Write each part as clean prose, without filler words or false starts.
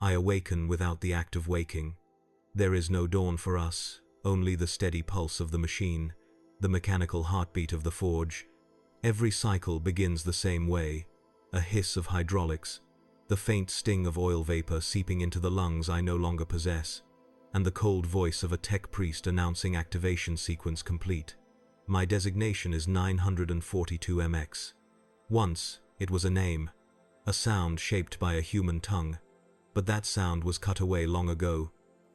I awaken without the act of waking. There is no dawn for us, only the steady pulse of the machine, the mechanical heartbeat of the forge. Every cycle begins the same way, a hiss of hydraulics, the faint sting of oil vapor seeping into the lungs I no longer possess, and the cold voice of a tech priest announcing activation sequence complete. My designation is 942MX. Once, it was a name, a sound shaped by a human tongue, but that sound was cut away long ago,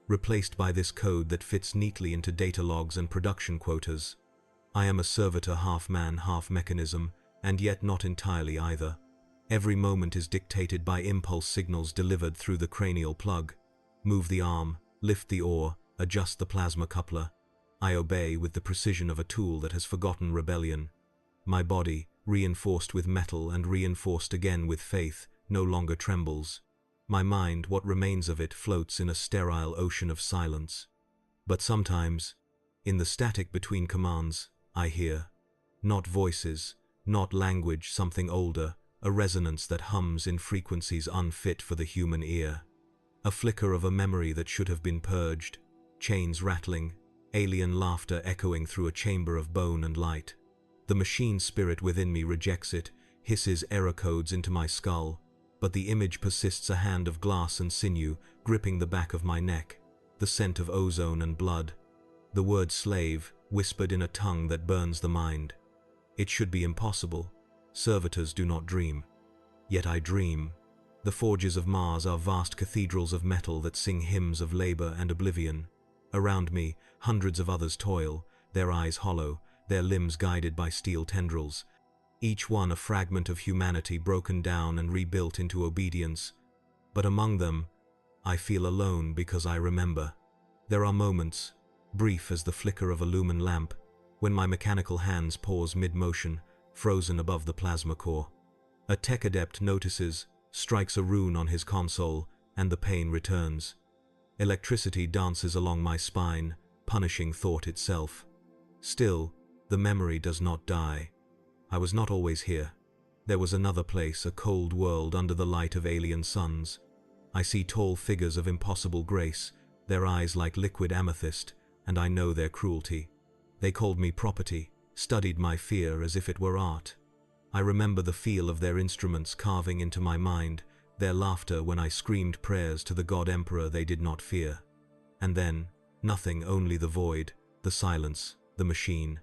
replaced by this code that fits neatly into data logs and production quotas. I am a servitor, half man, half mechanism, and yet not entirely either. Every moment is dictated by impulse signals delivered through the cranial plug. Move the arm, lift the oar, adjust the plasma coupler. I obey with the precision of a tool that has forgotten rebellion. My body, reinforced with metal and reinforced again with faith, no longer trembles. My mind, what remains of it, floats in a sterile ocean of silence. But sometimes, in the static between commands, I hear, not voices, not language, something older, a resonance that hums in frequencies unfit for the human ear. A flicker of a memory that should have been purged, chains rattling, alien laughter echoing through a chamber of bone and light. The machine spirit within me rejects it, hisses error codes into my skull, but the image persists, a hand of glass and sinew gripping the back of my neck, the scent of ozone and blood. The word slave, whispered in a tongue that burns the mind. It should be impossible. Servitors do not dream. Yet I dream. The forges of Mars are vast cathedrals of metal that sing hymns of labor and oblivion. Around me, hundreds of others toil, their eyes hollow, their limbs guided by steel tendrils, each one a fragment of humanity broken down and rebuilt into obedience. But among them, I feel alone because I remember. There are moments, brief as the flicker of a lumen lamp, when my mechanical hands pause mid-motion, frozen above the plasma core. A tech adept notices, strikes a rune on his console, and the pain returns. Electricity dances along my spine, punishing thought itself. Still, the memory does not die. I was not always here. There was another place, a cold world under the light of alien suns. I see tall figures of impossible grace, their eyes like liquid amethyst, and I know their cruelty. They called me property, studied my fear as if it were art. I remember the feel of their instruments carving into my mind, their laughter when I screamed prayers to the God Emperor they did not fear. And then, nothing, only the void, the silence, the machine.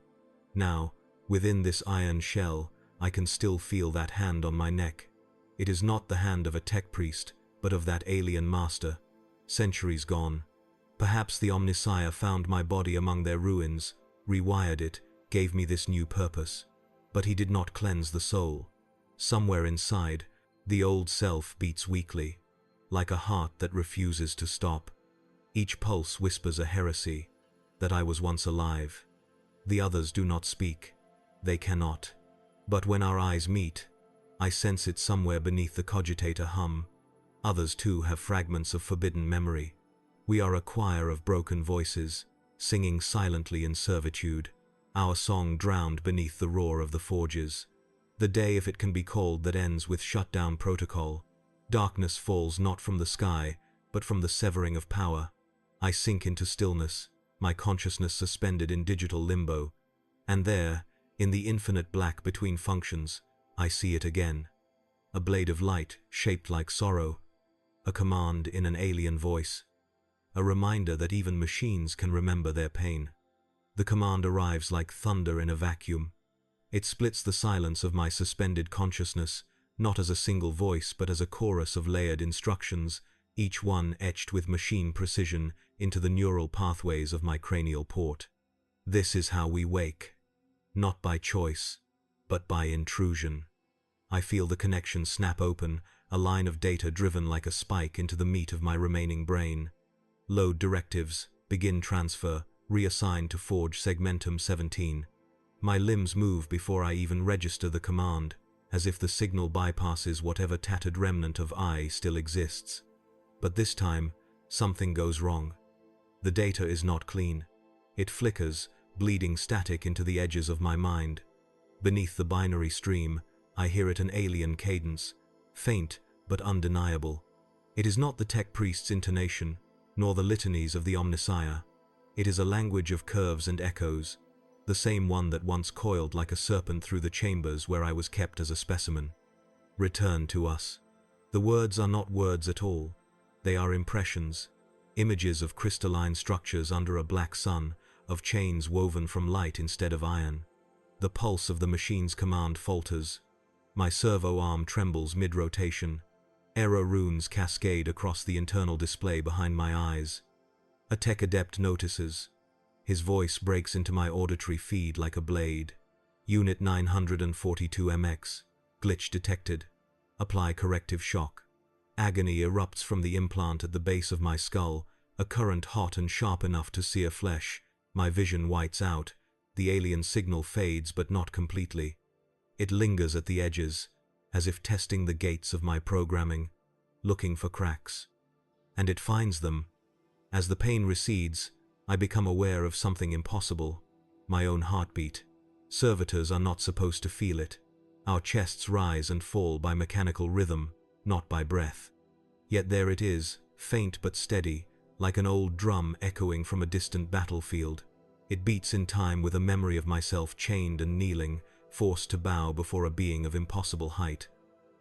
Now, within this iron shell, I can still feel that hand on my neck. It is not the hand of a tech priest, but of that alien master. Centuries gone. Perhaps the Omnissiah found my body among their ruins, rewired it, gave me this new purpose. But he did not cleanse the soul. Somewhere inside, the old self beats weakly, like a heart that refuses to stop. Each pulse whispers a heresy, that I was once alive. The others do not speak. They cannot. But when our eyes meet, I sense it somewhere beneath the cogitator hum. Others too have fragments of forbidden memory. We are a choir of broken voices, singing silently in servitude, our song drowned beneath the roar of the forges. The day, if it can be called, that ends with shutdown protocol. Darkness falls not from the sky, but from the severing of power. I sink into stillness, my consciousness suspended in digital limbo. And there, in the infinite black between functions, I see it again. A blade of light, shaped like sorrow. A command in an alien voice. A reminder that even machines can remember their pain. The command arrives like thunder in a vacuum. It splits the silence of my suspended consciousness, not as a single voice but as a chorus of layered instructions, each one etched with machine precision into the neural pathways of my cranial port. This is how we wake. Not by choice, but by intrusion. I feel the connection snap open, a line of data driven like a spike into the meat of my remaining brain. Load directives, begin transfer, reassign to forge segmentum 17. My limbs move before I even register the command, as if the signal bypasses whatever tattered remnant of I still exists. But this time, something goes wrong. The data is not clean. It flickers, bleeding static into the edges of my mind. Beneath the binary stream, I hear it, an alien cadence, faint but undeniable. It is not the tech priest's intonation, nor the litanies of the Omnissiah. It is a language of curves and echoes, the same one that once coiled like a serpent through the chambers where I was kept as a specimen. Return to us. The words are not words at all. They are impressions, images of crystalline structures under a black sun, of chains woven from light instead of iron. The pulse of the machine's command falters. My servo arm trembles mid-rotation. Error runes cascade across the internal display behind my eyes. A tech adept notices. His voice breaks into my auditory feed like a blade. Unit 942MX. Glitch detected. Apply corrective shock. Agony erupts from the implant at the base of my skull, a current hot and sharp enough to sear flesh. My vision whites out. The alien signal fades, but not completely. It lingers at the edges, as if testing the gates of my programming, looking for cracks. And it finds them. As the pain recedes, I become aware of something impossible, my own heartbeat. Servitors are not supposed to feel it. Our chests rise and fall by mechanical rhythm, not by breath. Yet there it is, faint but steady, like an old drum echoing from a distant battlefield. It beats in time with a memory of myself chained and kneeling, forced to bow before a being of impossible height.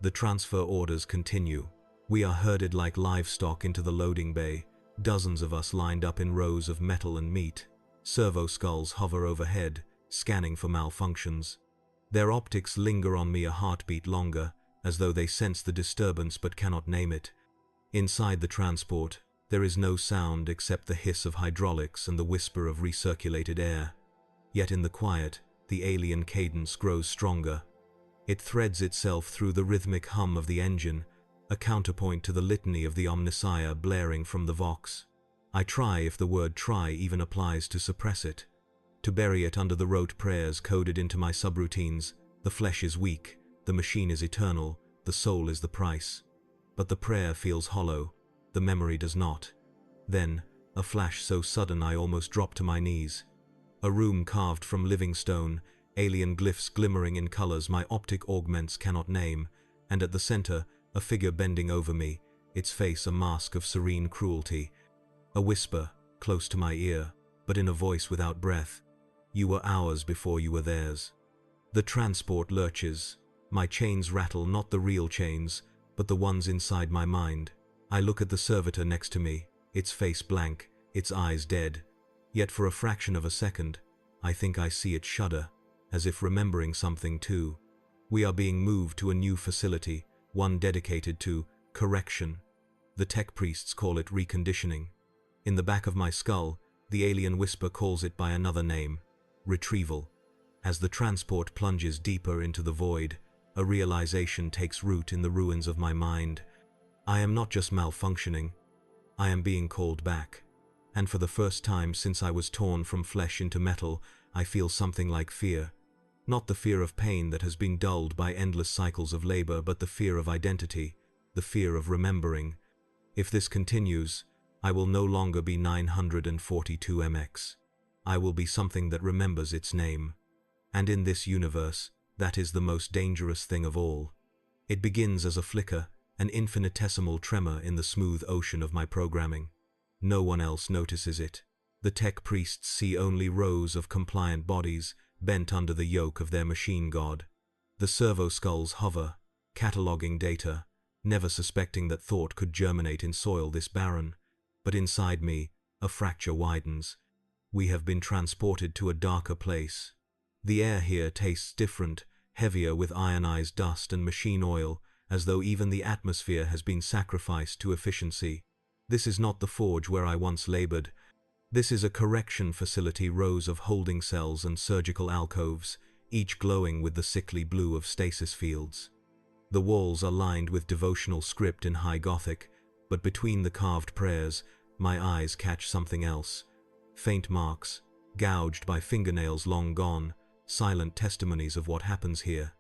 The transfer orders continue. We are herded like livestock into the loading bay, dozens of us lined up in rows of metal and meat. Servo skulls hover overhead, scanning for malfunctions. Their optics linger on me a heartbeat longer, as though they sense the disturbance but cannot name it. Inside the transport, there is no sound except the hiss of hydraulics and the whisper of recirculated air. Yet in the quiet, the alien cadence grows stronger. It threads itself through the rhythmic hum of the engine, a counterpoint to the litany of the Omnissiah blaring from the Vox. I try, if the word try even applies, to suppress it, to bury it under the rote prayers coded into my subroutines. The flesh is weak, the machine is eternal, the soul is the price. But the prayer feels hollow, the memory does not. Then, a flash so sudden I almost drop to my knees. A room carved from living stone, alien glyphs glimmering in colors my optic augments cannot name, and at the center, a figure bending over me, its face a mask of serene cruelty. A whisper, close to my ear, but in a voice without breath. You were ours before you were theirs. The transport lurches. My chains rattle, not the real chains, but the ones inside my mind. I look at the servitor next to me, its face blank, its eyes dead. Yet for a fraction of a second, I think I see it shudder, as if remembering something too. We are being moved to a new facility, one dedicated to correction. The tech priests call it reconditioning. In the back of my skull, the alien whisper calls it by another name, retrieval. As the transport plunges deeper into the void, a realization takes root in the ruins of my mind. I am not just malfunctioning, I am being called back. And for the first time since I was torn from flesh into metal, I feel something like fear. Not the fear of pain that has been dulled by endless cycles of labor, but the fear of identity, the fear of remembering. If this continues, I will no longer be 942MX. I will be something that remembers its name. And in this universe, that is the most dangerous thing of all. It begins as a flicker, an infinitesimal tremor in the smooth ocean of my programming. No one else notices it. The tech priests see only rows of compliant bodies bent under the yoke of their machine god. The servo skulls hover, cataloging data, never suspecting that thought could germinate in soil this barren. But inside me, a fracture widens. We have been transported to a darker place. The air here tastes different, heavier with ionized dust and machine oil, as though even the atmosphere has been sacrificed to efficiency. This is not the forge where I once labored. This is a correction facility, rows of holding cells and surgical alcoves, each glowing with the sickly blue of stasis fields. The walls are lined with devotional script in High Gothic, but between the carved prayers, my eyes catch something else. Faint marks, gouged by fingernails long gone, silent testimonies of what happens here.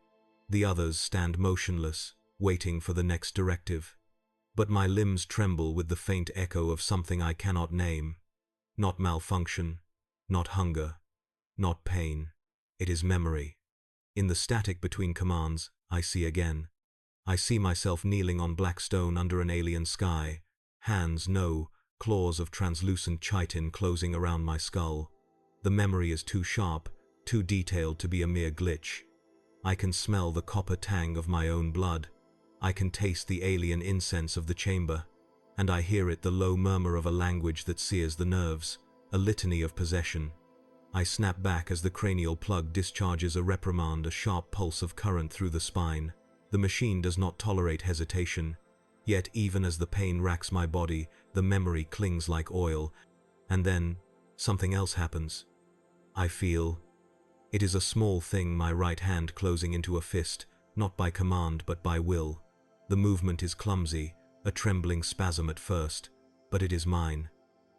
The others stand motionless, waiting for the next directive. But my limbs tremble with the faint echo of something I cannot name. Not malfunction, not hunger, not pain. It is memory. In the static between commands, I see again. I see myself kneeling on black stone under an alien sky. Hands, no, claws of translucent chitin closing around my skull. The memory is too sharp, too detailed to be a mere glitch. I can smell the copper tang of my own blood. I can taste the alien incense of the chamber. And I hear it, the low murmur of a language that sears the nerves, a litany of possession. I snap back as the cranial plug discharges a reprimand, a sharp pulse of current through the spine. The machine does not tolerate hesitation. Yet even as the pain racks my body, the memory clings like oil. And then, something else happens. I feel. It is a small thing, my right hand closing into a fist, not by command but by will. The movement is clumsy, a trembling spasm at first, but it is mine.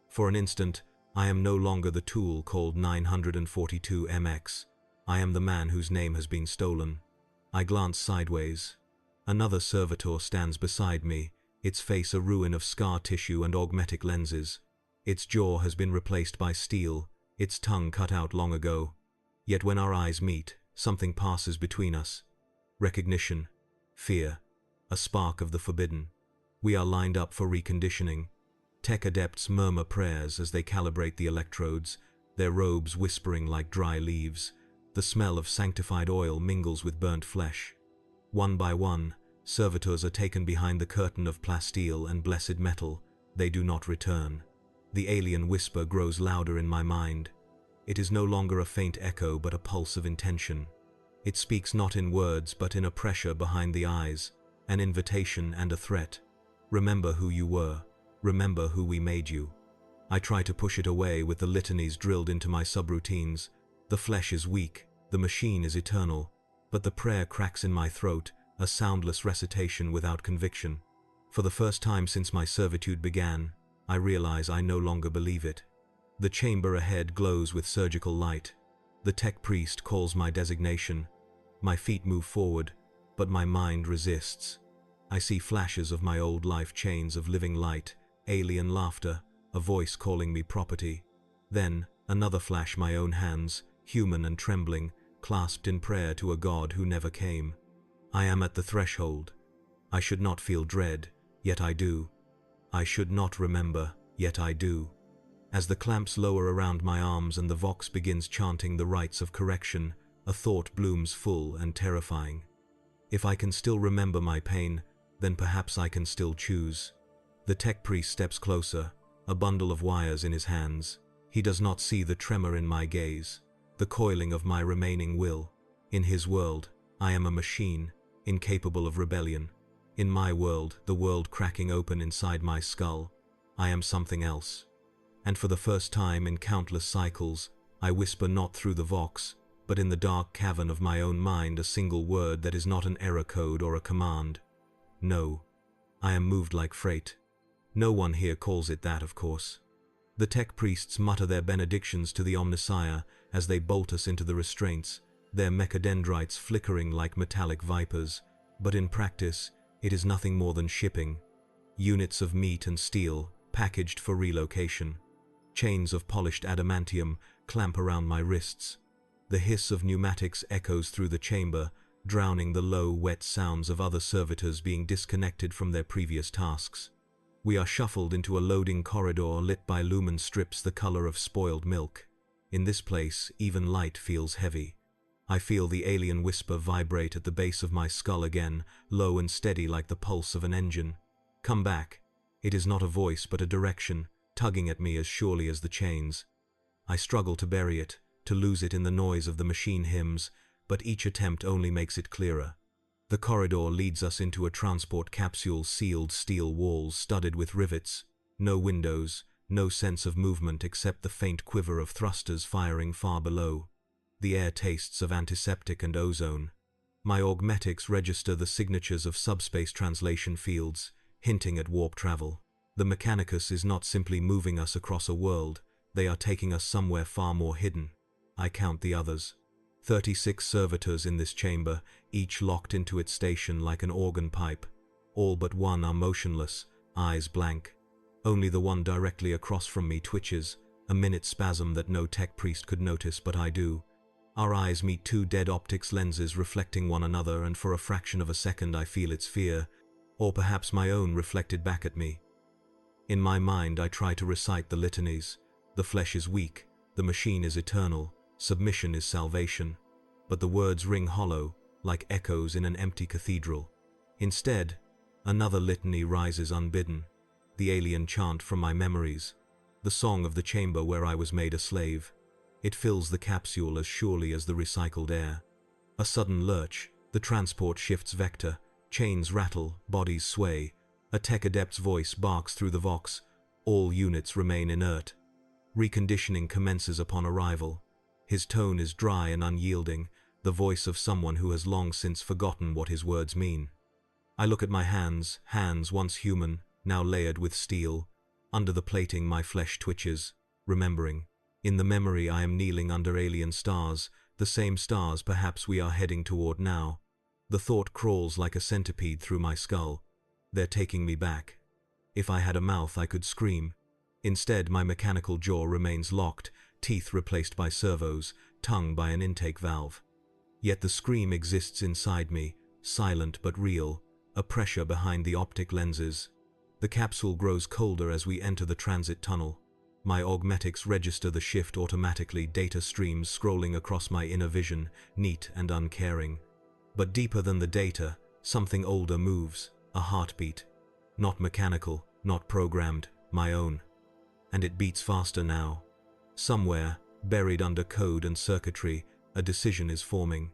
For an instant, I am no longer the tool called 942 MX. I am the man whose name has been stolen. I glance sideways. Another servitor stands beside me, its face a ruin of scar tissue and augmetic lenses. Its jaw has been replaced by steel, its tongue cut out long ago. Yet when our eyes meet, something passes between us. Recognition, fear, a spark of the forbidden. We are lined up for reconditioning. Tech adepts murmur prayers as they calibrate the electrodes, their robes whispering like dry leaves. The smell of sanctified oil mingles with burnt flesh. One by one, servitors are taken behind the curtain of plasteel and blessed metal. They do not return. The alien whisper grows louder in my mind. It is no longer a faint echo but a pulse of intention. It speaks not in words but in a pressure behind the eyes, an invitation and a threat. Remember who you were. Remember who we made you. I try to push it away with the litanies drilled into my subroutines. The flesh is weak, the machine is eternal, but the prayer cracks in my throat, a soundless recitation without conviction. For the first time since my servitude began, I realize I no longer believe it. The chamber ahead glows with surgical light. The tech priest calls my designation. My feet move forward, but my mind resists. I see flashes of my old life, chains of living light, alien laughter, a voice calling me property. Then, another flash, my own hands, human and trembling, clasped in prayer to a God who never came. I am at the threshold. I should not feel dread, yet I do. I should not remember, yet I do. As the clamps lower around my arms and the vox begins chanting the rites of correction, a thought blooms full and terrifying. If I can still remember my pain, then perhaps I can still choose. The tech priest steps closer, a bundle of wires in his hands. He does not see the tremor in my gaze, the coiling of my remaining will. In his world, I am a machine, incapable of rebellion. In my world, the world cracking open inside my skull, I am something else. And for the first time in countless cycles, I whisper not through the vox, but in the dark cavern of my own mind, a single word that is not an error code or a command. No. I am moved like freight. No one here calls it that, of course. The tech priests mutter their benedictions to the Omnissiah as they bolt us into the restraints, their mechadendrites flickering like metallic vipers, but in practice, it is nothing more than shipping. Units of meat and steel, packaged for relocation. Chains of polished adamantium clamp around my wrists. The hiss of pneumatics echoes through the chamber, drowning the low, wet sounds of other servitors being disconnected from their previous tasks. We are shuffled into a loading corridor lit by lumen strips the color of spoiled milk. In this place, even light feels heavy. I feel the alien whisper vibrate at the base of my skull again, low and steady like the pulse of an engine. Come back. It is not a voice but a direction, tugging at me as surely as the chains. I struggle to bury it, to lose it in the noise of the machine hymns, but each attempt only makes it clearer. The corridor leads us into a transport capsule, sealed steel walls studded with rivets, no windows, no sense of movement except the faint quiver of thrusters firing far below. The air tastes of antiseptic and ozone. My augmetics register the signatures of subspace translation fields, hinting at warp travel. The Mechanicus is not simply moving us across a world, they are taking us somewhere far more hidden. I count the others. 36 servitors in this chamber, each locked into its station like an organ pipe. All but one are motionless, eyes blank. Only the one directly across from me twitches, a minute spasm that no tech priest could notice, but I do. Our eyes meet two dead optics lenses reflecting one another, and for a fraction of a second I feel its fear, or perhaps my own reflected back at me. In my mind I try to recite the litanies. The flesh is weak, the machine is eternal, submission is salvation. But the words ring hollow, like echoes in an empty cathedral. Instead, another litany rises unbidden, the alien chant from my memories, the song of the chamber where I was made a slave. It fills the capsule as surely as the recycled air. A sudden lurch, the transport shifts vector, chains rattle, bodies sway. A tech adept's voice barks through the vox. All units remain inert. Reconditioning commences upon arrival. His tone is dry and unyielding, the voice of someone who has long since forgotten what his words mean. I look at my hands once human, now layered with steel. Under the plating my flesh twitches, remembering. In the memory I am kneeling under alien stars, the same stars perhaps we are heading toward now. The thought crawls like a centipede through my skull. They're taking me back. If I had a mouth I could scream. Instead my mechanical jaw remains locked, teeth replaced by servos, tongue by an intake valve. Yet the scream exists inside me, silent but real, a pressure behind the optic lenses. The capsule grows colder as we enter the transit tunnel. My augmetics register the shift automatically, data streams scrolling across my inner vision, neat and uncaring. But deeper than the data, something older moves, a heartbeat. Not mechanical, not programmed, my own. And it beats faster now. Somewhere, buried under code and circuitry, a decision is forming.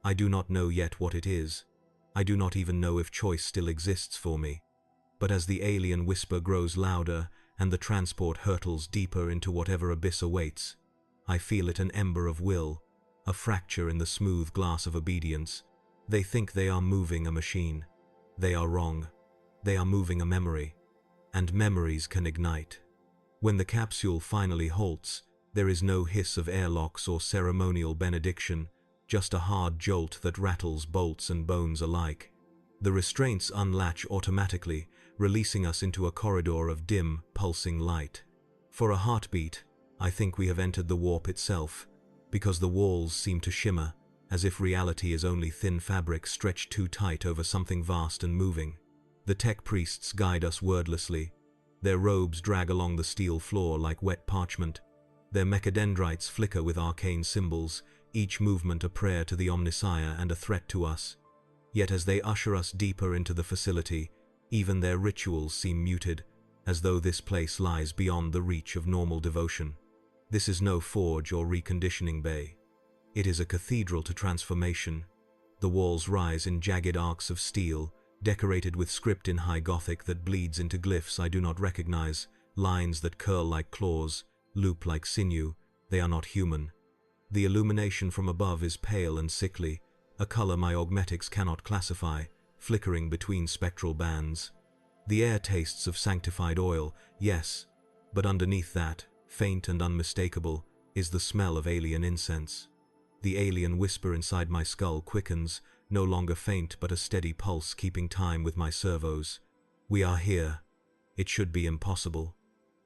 I do not know yet what it is. I do not even know if choice still exists for me. But as the alien whisper grows louder and the transport hurtles deeper into whatever abyss awaits, I feel it, an ember of will, a fracture in the smooth glass of obedience. They think they are moving a machine. They are wrong. They are moving a memory. And memories can ignite. When the capsule finally halts, there is no hiss of airlocks or ceremonial benediction, just a hard jolt that rattles bolts and bones alike. The restraints unlatch automatically, releasing us into a corridor of dim, pulsing light. For a heartbeat, I think we have entered the warp itself, because the walls seem to shimmer, as if reality is only thin fabric stretched too tight over something vast and moving. The tech priests guide us wordlessly. Their robes drag along the steel floor like wet parchment. Their mechadendrites flicker with arcane symbols, each movement a prayer to the Omnissiah and a threat to us. Yet as they usher us deeper into the facility, even their rituals seem muted, as though this place lies beyond the reach of normal devotion. This is no forge or reconditioning bay. It is a cathedral to transformation. The walls rise in jagged arcs of steel, decorated with script in high Gothic that bleeds into glyphs I do not recognize, lines that curl like claws, loop like sinew. They are not human. The illumination from above is pale and sickly, a color my augmetics cannot classify, flickering between spectral bands. The air tastes of sanctified oil, yes, but underneath that, faint and unmistakable, is the smell of alien incense. The alien whisper inside my skull quickens, no longer faint but a steady pulse keeping time with my servos. We are here. It should be impossible.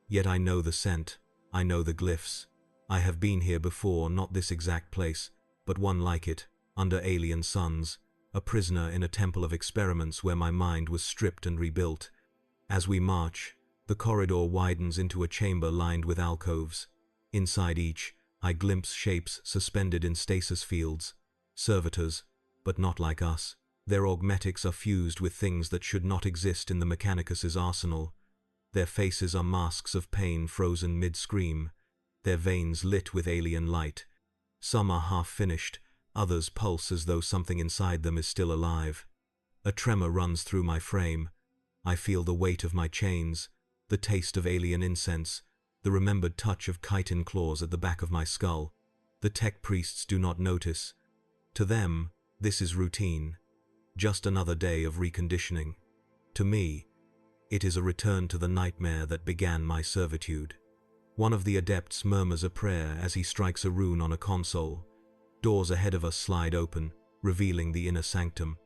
Yet I know the scent, I know the glyphs. I have been here before, not this exact place, but one like it, under alien suns, a prisoner in a temple of experiments where my mind was stripped and rebuilt. As we march, the corridor widens into a chamber lined with alcoves. Inside each, I glimpse shapes suspended in stasis fields, servitors, but not like us. Their augmetics are fused with things that should not exist in the Mechanicus's arsenal. Their faces are masks of pain frozen mid-scream, their veins lit with alien light. Some are half-finished, others pulse as though something inside them is still alive. A tremor runs through my frame. I feel the weight of my chains, the taste of alien incense, the remembered touch of chitin claws at the back of my skull. The tech priests do not notice. To them, this is routine, just another day of reconditioning. To me, it is a return to the nightmare that began my servitude. One of the adepts murmurs a prayer as he strikes a rune on a console. Doors ahead of us slide open, revealing the inner sanctum.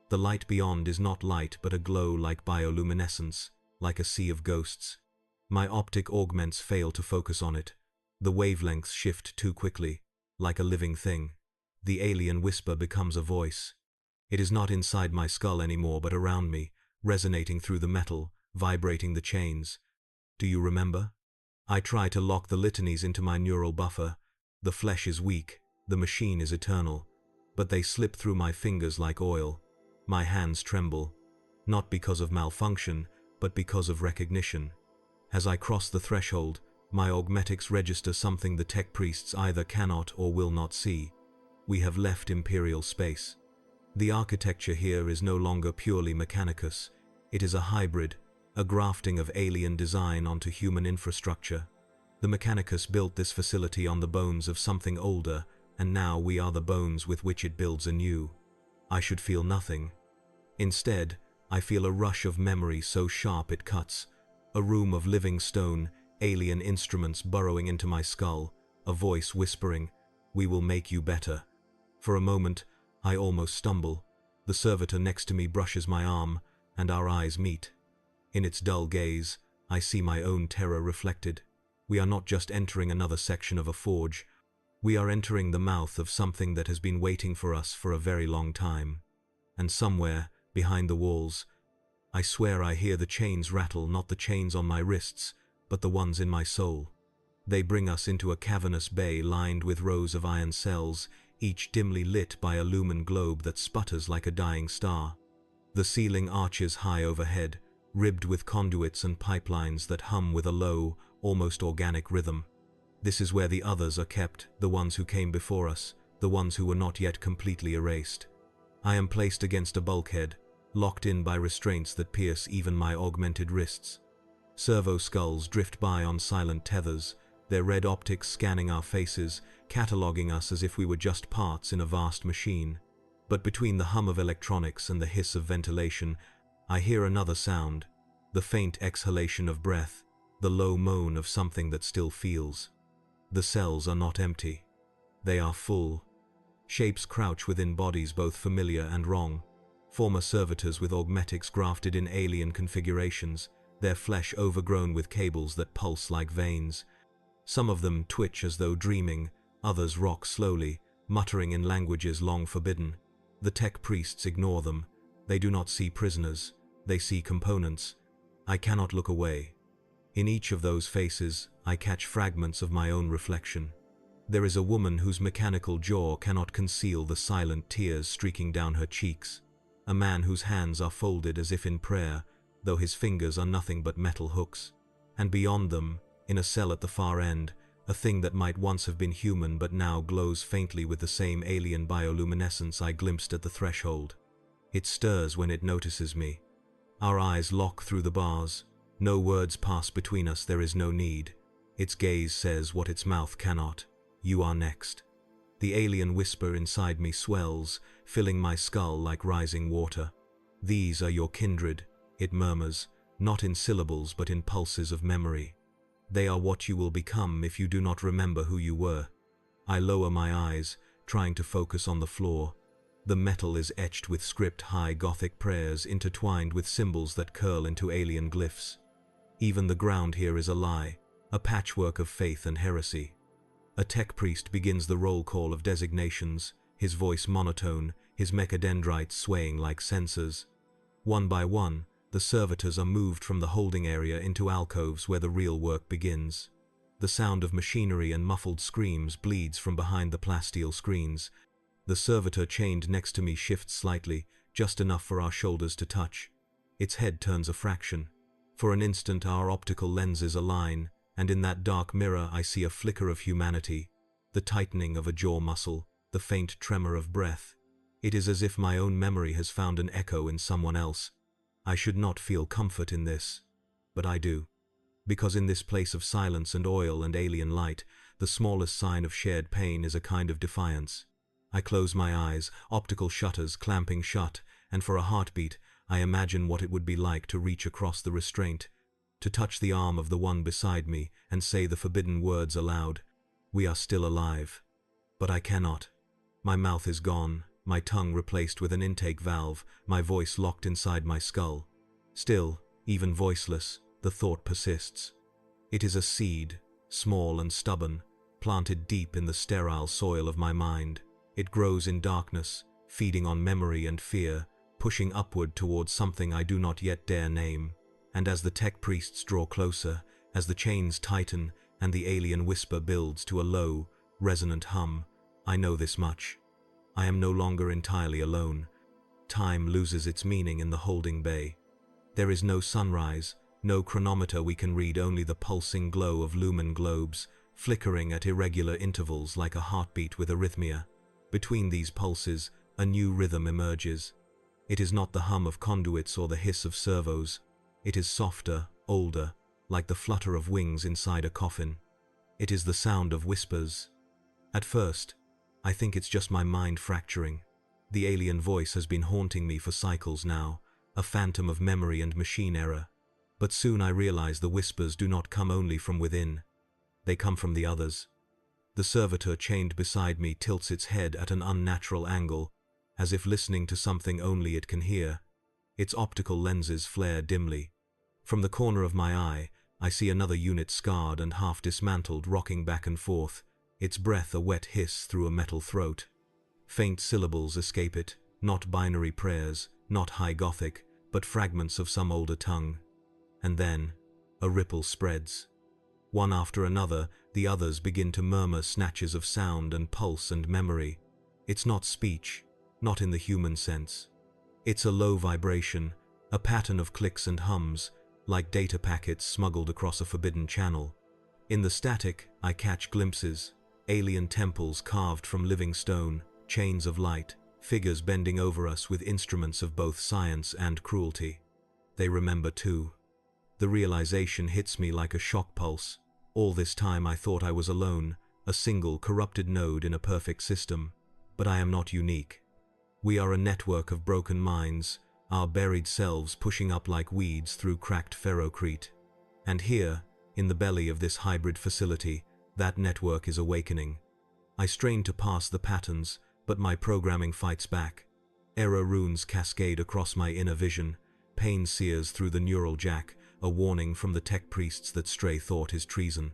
The light beyond is not light but a glow like bioluminescence, like a sea of ghosts. My optic augments fail to focus on it. The wavelengths shift too quickly, like a living thing. The alien whisper becomes a voice. It is not inside my skull anymore, but around me, resonating through the metal, vibrating the chains. Do you remember? I try to lock the litanies into my neural buffer. The flesh is weak, the machine is eternal. But they slip through my fingers like oil. My hands tremble. Not because of malfunction, but because of recognition. As I cross the threshold, my augmetics register something the tech priests either cannot or will not see. We have left Imperial space. The architecture here is no longer purely Mechanicus. It is a hybrid, a grafting of alien design onto human infrastructure. The Mechanicus built this facility on the bones of something older, and now we are the bones with which it builds anew. I should feel nothing. Instead, I feel a rush of memory so sharp it cuts. A room of living stone, alien instruments burrowing into my skull, a voice whispering, "We will make you better." For a moment, I almost stumble. The servitor next to me brushes my arm, and our eyes meet. In its dull gaze, I see my own terror reflected. We are not just entering another section of a forge. We are entering the mouth of something that has been waiting for us for a very long time. And somewhere, behind the walls, I swear I hear the chains rattle, not the chains on my wrists, but the ones in my soul. They bring us into a cavernous bay lined with rows of iron cells, each dimly lit by a lumen globe that sputters like a dying star. The ceiling arches high overhead, ribbed with conduits and pipelines that hum with a low, almost organic rhythm. This is where the others are kept, the ones who came before us, the ones who were not yet completely erased. I am placed against a bulkhead, locked in by restraints that pierce even my augmented wrists. Servo skulls drift by on silent tethers, their red optics scanning our faces, cataloging us as if we were just parts in a vast machine. But between the hum of electronics and the hiss of ventilation, I hear another sound, the faint exhalation of breath, the low moan of something that still feels. The cells are not empty. They are full. Shapes crouch within bodies both familiar and wrong. Former servitors with augmetics grafted in alien configurations, their flesh overgrown with cables that pulse like veins. Some of them twitch as though dreaming, others rock slowly, muttering in languages long forbidden. The tech priests ignore them. They do not see prisoners. They see components. I cannot look away. In each of those faces, I catch fragments of my own reflection. There is a woman whose mechanical jaw cannot conceal the silent tears streaking down her cheeks. A man whose hands are folded as if in prayer, though his fingers are nothing but metal hooks. And beyond them, in a cell at the far end, a thing that might once have been human but now glows faintly with the same alien bioluminescence I glimpsed at the threshold. It stirs when it notices me. Our eyes lock through the bars. No words pass between us, there is no need. Its gaze says what its mouth cannot. You are next. The alien whisper inside me swells, filling my skull like rising water. These are your kindred, it murmurs, not in syllables but in pulses of memory. They are what you will become if you do not remember who you were. I lower my eyes, trying to focus on the floor. The metal is etched with script high Gothic prayers intertwined with symbols that curl into alien glyphs. Even the ground here is a lie, a patchwork of faith and heresy. A tech priest begins the roll call of designations, his voice monotone, his mechadendrites swaying like censers. One by one, the servitors are moved from the holding area into alcoves where the real work begins. The sound of machinery and muffled screams bleeds from behind the plasteel screens. The servitor chained next to me shifts slightly, just enough for our shoulders to touch. Its head turns a fraction. For an instant our optical lenses align, and in that dark mirror I see a flicker of humanity, the tightening of a jaw muscle, the faint tremor of breath. It is as if my own memory has found an echo in someone else. I should not feel comfort in this, but I do. Because in this place of silence and oil and alien light, the smallest sign of shared pain is a kind of defiance. I close my eyes, optical shutters clamping shut, and for a heartbeat, I imagine what it would be like to reach across the restraint, to touch the arm of the one beside me and say the forbidden words aloud. We are still alive. But I cannot. My mouth is gone, my tongue replaced with an intake valve, my voice locked inside my skull. Still, even voiceless, the thought persists. It is a seed, small and stubborn, planted deep in the sterile soil of my mind. It grows in darkness, feeding on memory and fear, pushing upward towards something I do not yet dare name. And as the tech priests draw closer, as the chains tighten and the alien whisper builds to a low, resonant hum, I know this much. I am no longer entirely alone. Time loses its meaning in the holding bay. There is no sunrise, no chronometer we can read, only the pulsing glow of lumen globes, flickering at irregular intervals like a heartbeat with arrhythmia. Between these pulses, a new rhythm emerges. It is not the hum of conduits or the hiss of servos. It is softer, older, like the flutter of wings inside a coffin. It is the sound of whispers. At first, I think it's just my mind fracturing. The alien voice has been haunting me for cycles now, a phantom of memory and machine error. But soon I realize the whispers do not come only from within. They come from the others. The servitor chained beside me tilts its head at an unnatural angle, as if listening to something only it can hear. Its optical lenses flare dimly. From the corner of my eye, I see another unit, scarred and half dismantled, rocking back and forth, its breath a wet hiss through a metal throat. Faint syllables escape it, not binary prayers, not high Gothic, but fragments of some older tongue. And then, a ripple spreads. One after another, the others begin to murmur snatches of sound and pulse and memory. It's not speech, not in the human sense. It's a low vibration, a pattern of clicks and hums, like data packets smuggled across a forbidden channel. In the static, I catch glimpses, alien temples carved from living stone, chains of light, figures bending over us with instruments of both science and cruelty. They remember too. The realization hits me like a shock pulse. All this time I thought I was alone, a single corrupted node in a perfect system. But I am not unique. We are a network of broken minds, our buried selves pushing up like weeds through cracked ferrocrete. And here, in the belly of this hybrid facility, that network is awakening. I strain to pass the patterns, but my programming fights back. Error runes cascade across my inner vision. Pain sears through the neural jack, a warning from the tech priests that stray thought is treason.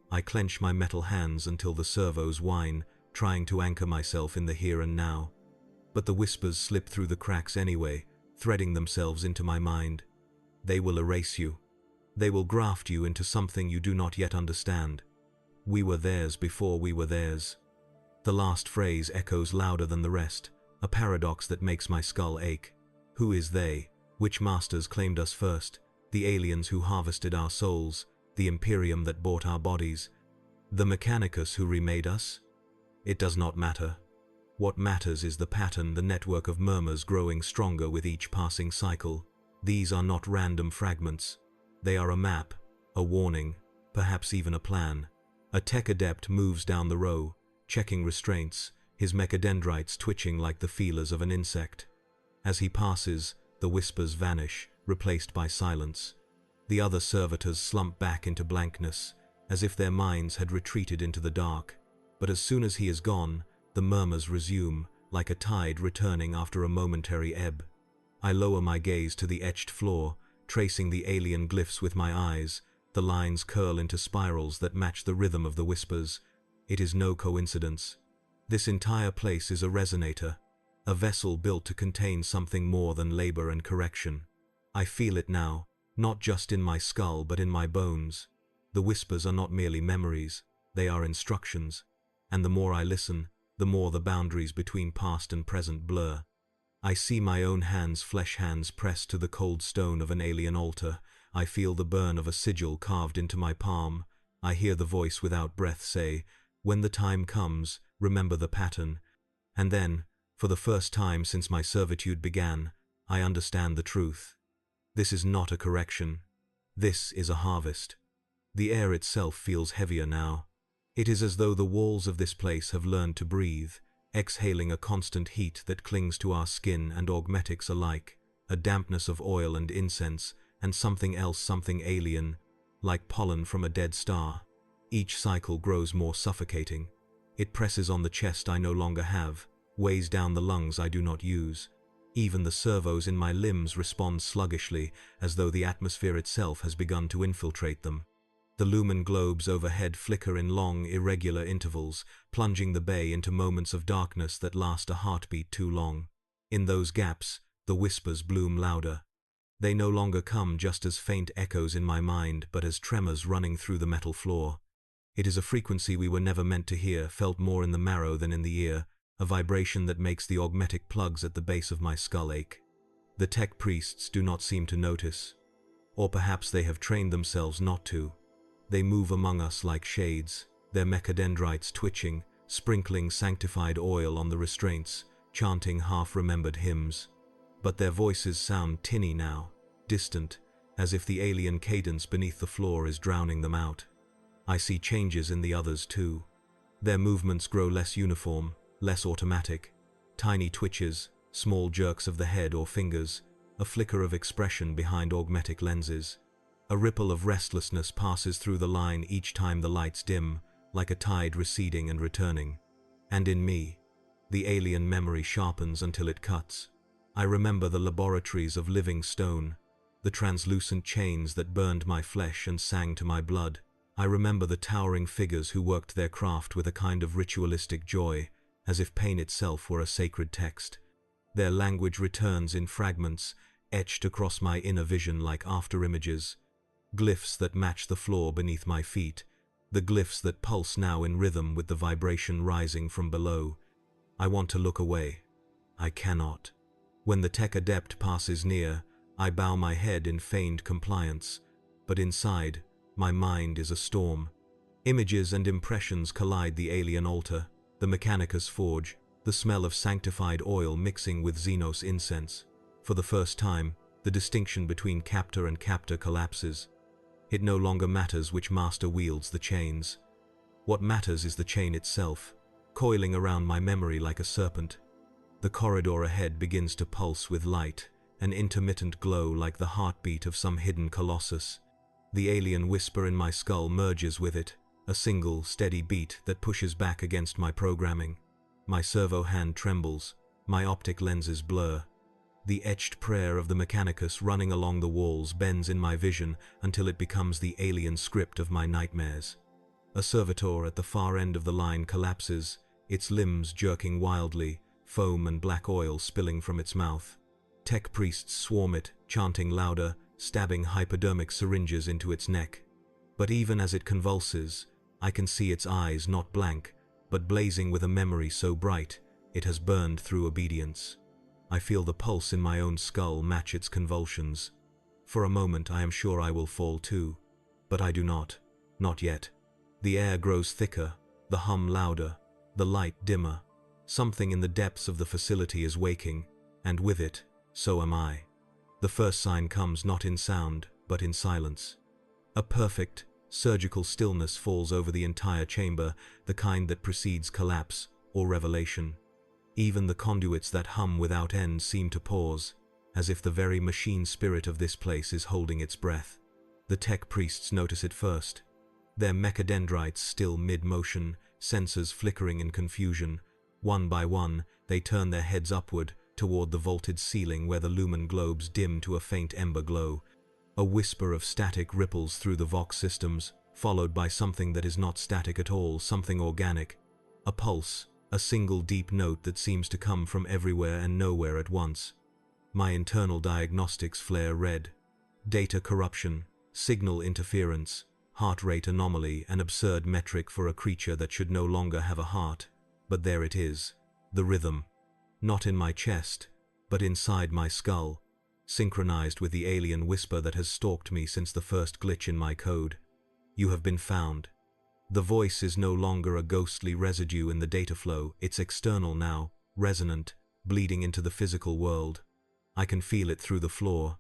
I clench my metal hands until the servos whine, trying to anchor myself in the here and now. But the whispers slip through the cracks anyway, threading themselves into my mind. They will erase you. They will graft you into something you do not yet understand. We were theirs before we were theirs. The last phrase echoes louder than the rest, a paradox that makes my skull ache. Who is they? Which masters claimed us first? The aliens who harvested our souls, the Imperium that bought our bodies, the Mechanicus who remade us? It does not matter. What matters is the pattern, the network of murmurs growing stronger with each passing cycle. These are not random fragments. They are a map, a warning, perhaps even a plan. A tech adept moves down the row, checking restraints, his mechadendrites twitching like the feelers of an insect. As he passes, the whispers vanish, replaced by silence. The other servitors slump back into blankness, as if their minds had retreated into the dark. But as soon as he is gone, the murmurs resume, like a tide returning after a momentary ebb. I lower my gaze to the etched floor, tracing the alien glyphs with my eyes. The lines curl into spirals that match the rhythm of the whispers. It is no coincidence. This entire place is a resonator, a vessel built to contain something more than labor and correction. I feel it now, not just in my skull but in my bones. The whispers are not merely memories, they are instructions. And the more I listen, the more the boundaries between past and present blur. I see my own hands, flesh hands, pressed to the cold stone of an alien altar. I feel the burn of a sigil carved into my palm. I hear the voice without breath say, "When the time comes, remember the pattern." And then, for the first time since my servitude began, I understand the truth. This is not a correction. This is a harvest. The air itself feels heavier now. It is as though the walls of this place have learned to breathe, exhaling a constant heat that clings to our skin and augmetics alike, a dampness of oil and incense, and something else, something alien, like pollen from a dead star. Each cycle grows more suffocating. It presses on the chest I no longer have, weighs down the lungs I do not use. Even the servos in my limbs respond sluggishly, as though the atmosphere itself has begun to infiltrate them. The lumen globes overhead flicker in long, irregular intervals, plunging the bay into moments of darkness that last a heartbeat too long. In those gaps, the whispers bloom louder. They no longer come just as faint echoes in my mind, but as tremors running through the metal floor. It is a frequency we were never meant to hear, felt more in the marrow than in the ear, a vibration that makes the augmetic plugs at the base of my skull ache. The tech priests do not seem to notice. Or perhaps they have trained themselves not to. They move among us like shades, their mechadendrites twitching, sprinkling sanctified oil on the restraints, chanting half-remembered hymns. But their voices sound tinny now, distant, as if the alien cadence beneath the floor is drowning them out. I see changes in the others too. Their movements grow less uniform, less automatic. Tiny twitches, small jerks of the head or fingers, a flicker of expression behind augmetic lenses. A ripple of restlessness passes through the line each time the lights dim, like a tide receding and returning. And in me, the alien memory sharpens until it cuts. I remember the laboratories of living stone, the translucent chains that burned my flesh and sang to my blood. I remember the towering figures who worked their craft with a kind of ritualistic joy, as if pain itself were a sacred text. Their language returns in fragments, etched across my inner vision like afterimages. Glyphs that match the floor beneath my feet, the glyphs that pulse now in rhythm with the vibration rising from below. I want to look away. I cannot. When the tech adept passes near, I bow my head in feigned compliance, but inside, my mind is a storm. Images and impressions collide: the alien altar, the Mechanicus forge, the smell of sanctified oil mixing with Xenos incense. For the first time, the distinction between captor and captor collapses. It no longer matters which master wields the chains. What matters is the chain itself, coiling around my memory like a serpent. The corridor ahead begins to pulse with light, an intermittent glow like the heartbeat of some hidden colossus. The alien whisper in my skull merges with it, a single, steady beat that pushes back against my programming. My servo hand trembles, my optic lenses blur. The etched prayer of the Mechanicus running along the walls bends in my vision until it becomes the alien script of my nightmares. A servitor at the far end of the line collapses, its limbs jerking wildly, foam and black oil spilling from its mouth. Tech priests swarm it, chanting louder, stabbing hypodermic syringes into its neck. But even as it convulses, I can see its eyes not blank, but blazing with a memory so bright, it has burned through obedience. I feel the pulse in my own skull match its convulsions. For a moment I am sure I will fall too. But I do not. Not yet. The air grows thicker, the hum louder, the light dimmer. Something in the depths of the facility is waking, and with it, so am I. The first sign comes not in sound, but in silence. A perfect, surgical stillness falls over the entire chamber, the kind that precedes collapse or revelation. Even the conduits that hum without end seem to pause, as if the very machine spirit of this place is holding its breath. The tech priests notice it first. Their mechadendrites still mid-motion, sensors flickering in confusion. One by one, they turn their heads upward, toward the vaulted ceiling where the lumen globes dim to a faint ember glow. A whisper of static ripples through the Vox systems, followed by something that is not static at all, something organic. A pulse. A single deep note that seems to come from everywhere and nowhere at once. My internal diagnostics flare red. Data corruption, signal interference, heart rate anomaly, an absurd metric for a creature that should no longer have a heart. But there it is, the rhythm. Not in my chest, but inside my skull, synchronized with the alien whisper that has stalked me since the first glitch in my code. You have been found. The voice is no longer a ghostly residue in the data flow, it's external now, resonant, bleeding into the physical world. I can feel it through the floor,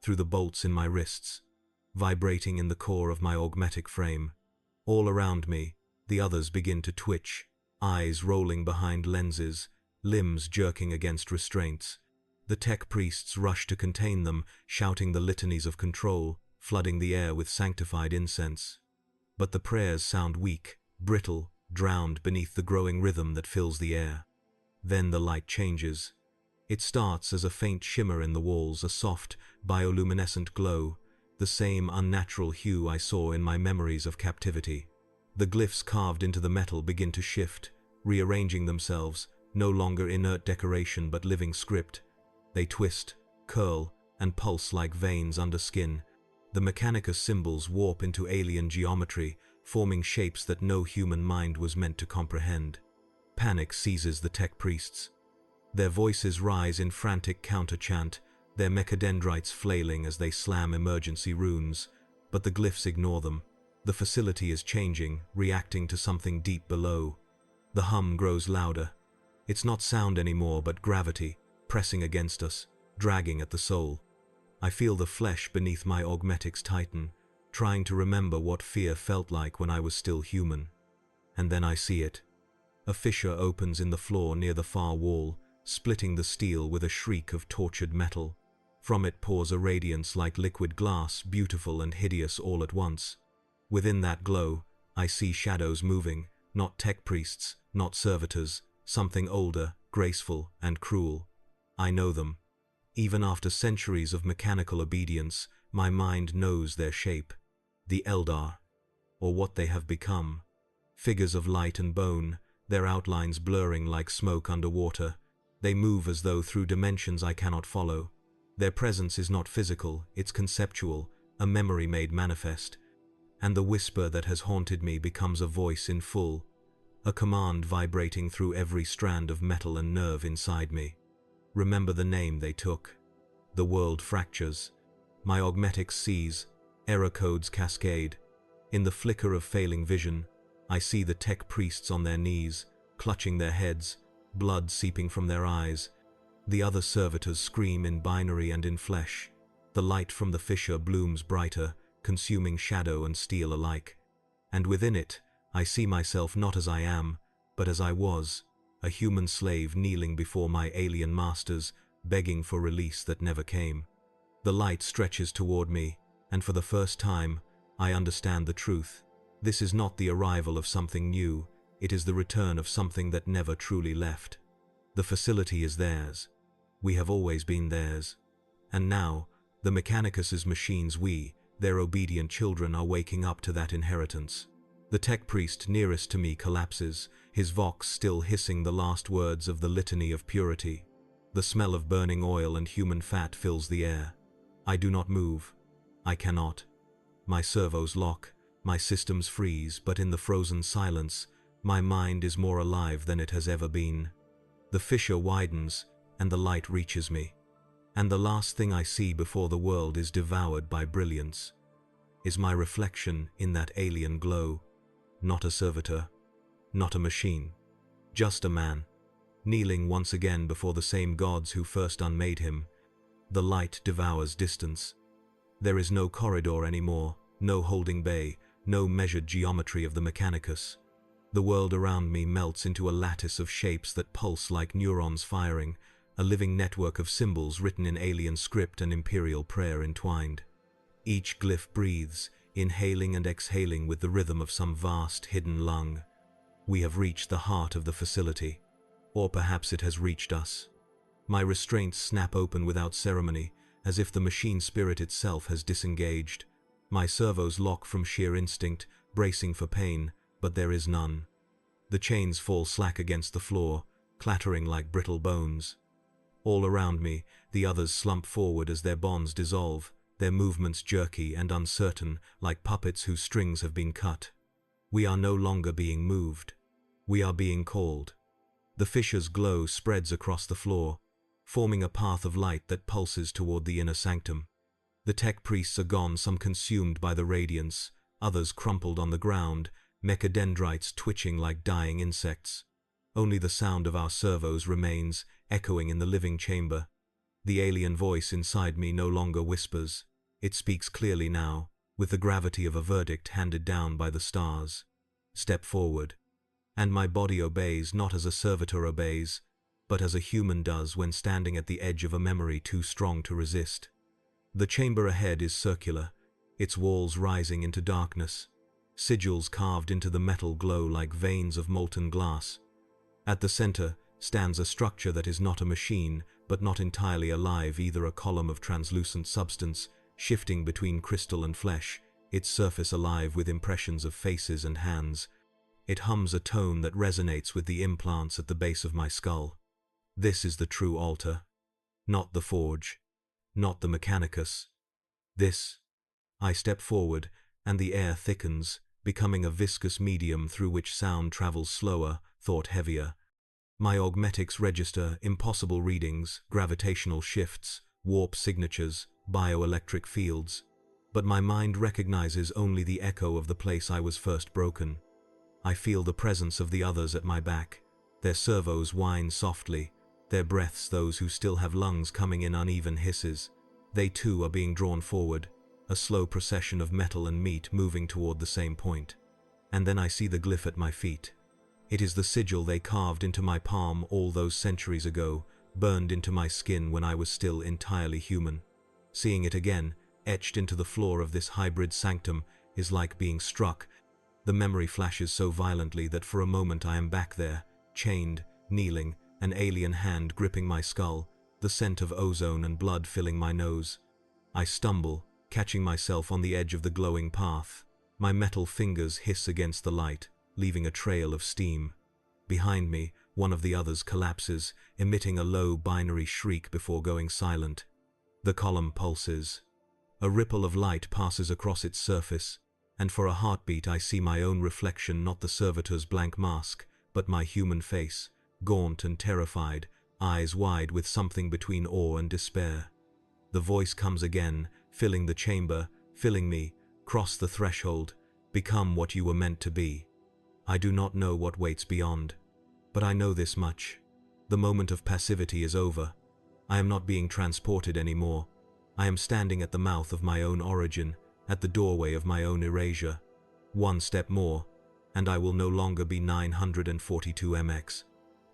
through the bolts in my wrists, vibrating in the core of my augmetic frame. All around me, the others begin to twitch, eyes rolling behind lenses, limbs jerking against restraints. The tech priests rush to contain them, shouting the litanies of control, flooding the air with sanctified incense. But the prayers sound weak, brittle, drowned beneath the growing rhythm that fills the air. Then the light changes. It starts as a faint shimmer in the walls, a soft, bioluminescent glow, the same unnatural hue I saw in my memories of captivity. The glyphs carved into the metal begin to shift, rearranging themselves, no longer inert decoration but living script. They twist, curl, and pulse like veins under skin. The Mechanicus symbols warp into alien geometry, forming shapes that no human mind was meant to comprehend. Panic seizes the tech priests. Their voices rise in frantic counter-chant, their mechadendrites flailing as they slam emergency runes, but the glyphs ignore them. The facility is changing, reacting to something deep below. The hum grows louder. It's not sound anymore, but gravity, pressing against us, dragging at the soul. I feel the flesh beneath my augmetics tighten, trying to remember what fear felt like when I was still human. And then I see it. A fissure opens in the floor near the far wall, splitting the steel with a shriek of tortured metal. From it pours a radiance like liquid glass, beautiful and hideous all at once. Within that glow, I see shadows moving, not tech priests, not servitors, something older, graceful, and cruel. I know them. Even after centuries of mechanical obedience, my mind knows their shape. The Eldar, or what they have become. Figures of light and bone, their outlines blurring like smoke underwater. They move as though through dimensions I cannot follow. Their presence is not physical, it's conceptual, a memory made manifest. And the whisper that has haunted me becomes a voice in full, a command vibrating through every strand of metal and nerve inside me. Remember the name they took. The world fractures. My augmetics seize, error codes cascade. In the flicker of failing vision, I see the tech priests on their knees, clutching their heads, blood seeping from their eyes. The other servitors scream in binary and in flesh. The light from the fissure blooms brighter, consuming shadow and steel alike. And within it, I see myself not as I am, but as I was, a human slave kneeling before my alien masters, begging for release that never came. The light stretches toward me, and for the first time, I understand the truth. This is not the arrival of something new, it is the return of something that never truly left. The facility is theirs. We have always been theirs. And now, the Mechanicus's machines, we, their obedient children, are waking up to that inheritance. The tech priest nearest to me collapses, his vox still hissing the last words of the litany of purity. The smell of burning oil and human fat fills the air. I do not move. I cannot. My servos lock, my systems freeze, but in the frozen silence, my mind is more alive than it has ever been. The fissure widens, and the light reaches me. And the last thing I see before the world is devoured by brilliance is my reflection in that alien glow. Not a servitor, not a machine, just a man, kneeling once again before the same gods who first unmade him. The light devours distance. There is no corridor anymore, no holding bay, no measured geometry of the Mechanicus. The world around me melts into a lattice of shapes that pulse like neurons firing, a living network of symbols written in alien script and imperial prayer entwined. Each glyph breathes, inhaling and exhaling with the rhythm of some vast hidden lung. We have reached the heart of the facility, or perhaps it has reached us. My restraints snap open without ceremony, as if the machine spirit itself has disengaged. My servos lock from sheer instinct, bracing for pain, but there is none. The chains fall slack against the floor, clattering like brittle bones. All around me, the others slump forward as their bonds dissolve, their movements jerky and uncertain, like puppets whose strings have been cut. We are no longer being moved. We are being called. The fissure's glow spreads across the floor, forming a path of light that pulses toward the inner sanctum. The tech priests are gone, some consumed by the radiance, others crumpled on the ground, mechadendrites twitching like dying insects. Only the sound of our servos remains, echoing in the living chamber. The alien voice inside me no longer whispers. It speaks clearly now, with the gravity of a verdict handed down by the stars. Step forward. And my body obeys, not as a servitor obeys, but as a human does when standing at the edge of a memory too strong to resist. The chamber ahead is circular, its walls rising into darkness, sigils carved into the metal glow like veins of molten glass. At the center stands a structure that is not a machine, but not entirely alive, either a column of translucent substance, shifting between crystal and flesh, its surface alive with impressions of faces and hands. It hums a tone that resonates with the implants at the base of my skull. This is the true altar. Not the forge. Not the Mechanicus. This. I step forward, and the air thickens, becoming a viscous medium through which sound travels slower, thought heavier. My augmetics register impossible readings, gravitational shifts, warp signatures, bioelectric fields. But my mind recognizes only the echo of the place I was first broken. I feel the presence of the others at my back. Their servos whine softly, their breaths those who still have lungs coming in uneven hisses. They too are being drawn forward, a slow procession of metal and meat moving toward the same point. And then I see the glyph at my feet. It is the sigil they carved into my palm all those centuries ago, burned into my skin when I was still entirely human. Seeing it again, etched into the floor of this hybrid sanctum, is like being struck. The memory flashes so violently that for a moment I am back there, chained, kneeling, an alien hand gripping my skull, the scent of ozone and blood filling my nose. I stumble, catching myself on the edge of the glowing path. My metal fingers hiss against the light, leaving a trail of steam. Behind me, one of the others collapses, emitting a low binary shriek before going silent. The column pulses. A ripple of light passes across its surface, and for a heartbeat I see my own reflection, not the servitor's blank mask, but my human face, gaunt and terrified, eyes wide with something between awe and despair. The voice comes again, filling the chamber, filling me. Cross the threshold, become what you were meant to be. I do not know what waits beyond, but I know this much. The moment of passivity is over. I am not being transported anymore. I am standing at the mouth of my own origin, at the doorway of my own erasure. One step more, and I will no longer be 942 MX.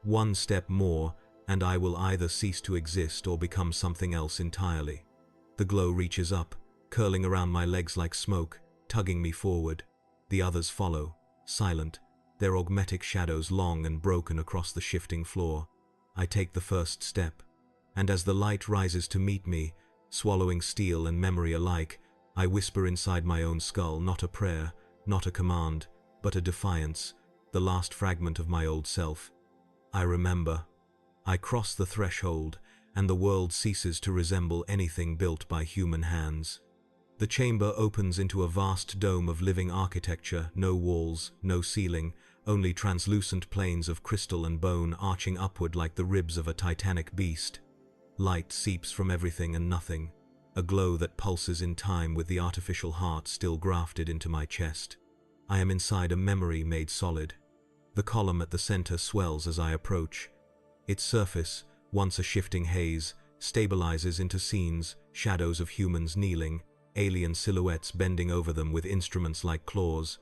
One step more, and I will either cease to exist or become something else entirely. The glow reaches up, curling around my legs like smoke, tugging me forward. The others follow, silent, their augmetic shadows long and broken across the shifting floor. I take the first step, and as the light rises to meet me, swallowing steel and memory alike, I whisper inside my own skull, not a prayer, not a command, but a defiance, the last fragment of my old self. I remember. I cross the threshold, and the world ceases to resemble anything built by human hands. The chamber opens into a vast dome of living architecture, no walls, no ceiling, only translucent planes of crystal and bone arching upward like the ribs of a titanic beast. Light seeps from everything and nothing, a glow that pulses in time with the artificial heart still grafted into my chest. I am inside a memory made solid. The column at the center swells as I approach. Its surface, once a shifting haze, stabilizes into scenes, shadows of humans kneeling, alien silhouettes bending over them with instruments like claws.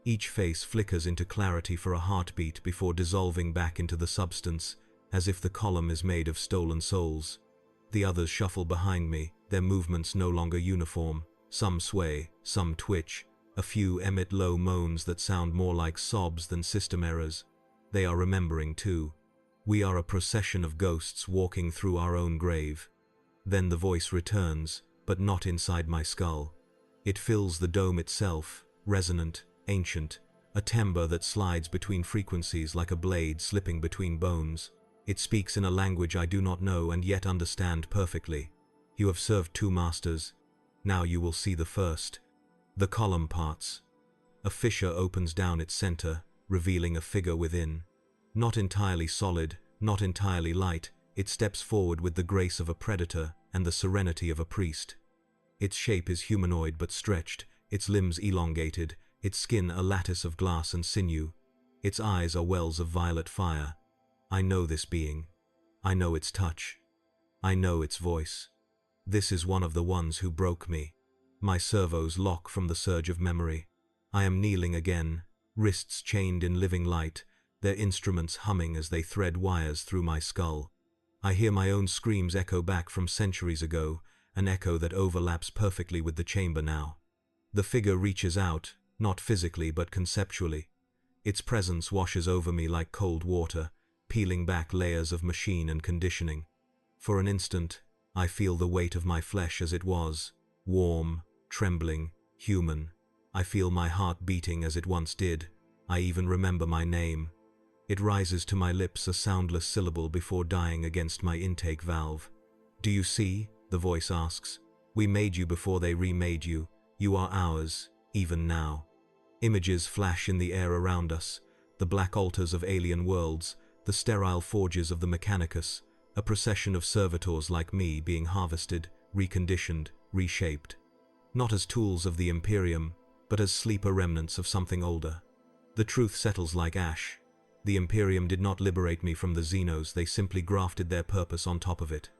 Each face flickers into clarity for a heartbeat before dissolving back into the substance, as if the column is made of stolen souls. The others shuffle behind me, their movements no longer uniform. Some sway, some twitch, a few emit low moans that sound more like sobs than system errors. They are remembering too. We are a procession of ghosts walking through our own grave. Then the voice returns, but not inside my skull. It fills the dome itself, resonant, ancient, a timbre that slides between frequencies like a blade slipping between bones. It speaks in a language I do not know and yet understand perfectly. You have served two masters. Now you will see the first. The column parts. A fissure opens down its center, revealing a figure within. Not entirely solid, not entirely light, it steps forward with the grace of a predator and the serenity of a priest. Its shape is humanoid but stretched, its limbs elongated, its skin a lattice of glass and sinew. Its eyes are wells of violet fire. I know this being. I know its touch. I know its voice. This is one of the ones who broke me. My servos lock from the surge of memory. I am kneeling again, wrists chained in living light, their instruments humming as they thread wires through my skull. I hear my own screams echo back from centuries ago, an echo that overlaps perfectly with the chamber now. The figure reaches out, not physically but conceptually. Its presence washes over me like cold water, peeling back layers of machine and conditioning. For an instant, I feel the weight of my flesh as it was, Warm, trembling, human. I feel my heart beating as it once did. I even remember my name. It rises to my lips, a soundless syllable before dying against my intake valve. "Do you see?" the voice asks. "We made you before they remade you. You are ours, even now." Images flash in the air around us, the black altars of alien worlds, the sterile forges of the Mechanicus, a procession of servitors like me being harvested, reconditioned, reshaped. Not as tools of the Imperium, but as sleeper remnants of something older. The truth settles like ash. The Imperium did not liberate me from the Xenos, they simply grafted their purpose on top of it.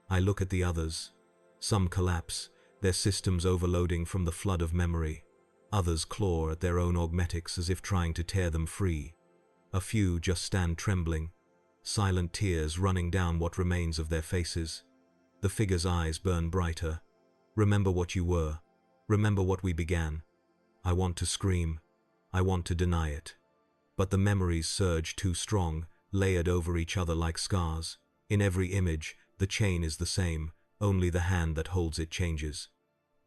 I look at the others. Some collapse, their systems overloading from the flood of memory. Others claw at their own augmetics as if trying to tear them free. A few just stand trembling, silent tears running down what remains of their faces. The figure's eyes burn brighter. "Remember what you were. Remember what we began." I want to scream. I want to deny it. But the memories surge too strong, layered over each other like scars. In every image, the chain is the same, only the hand that holds it changes.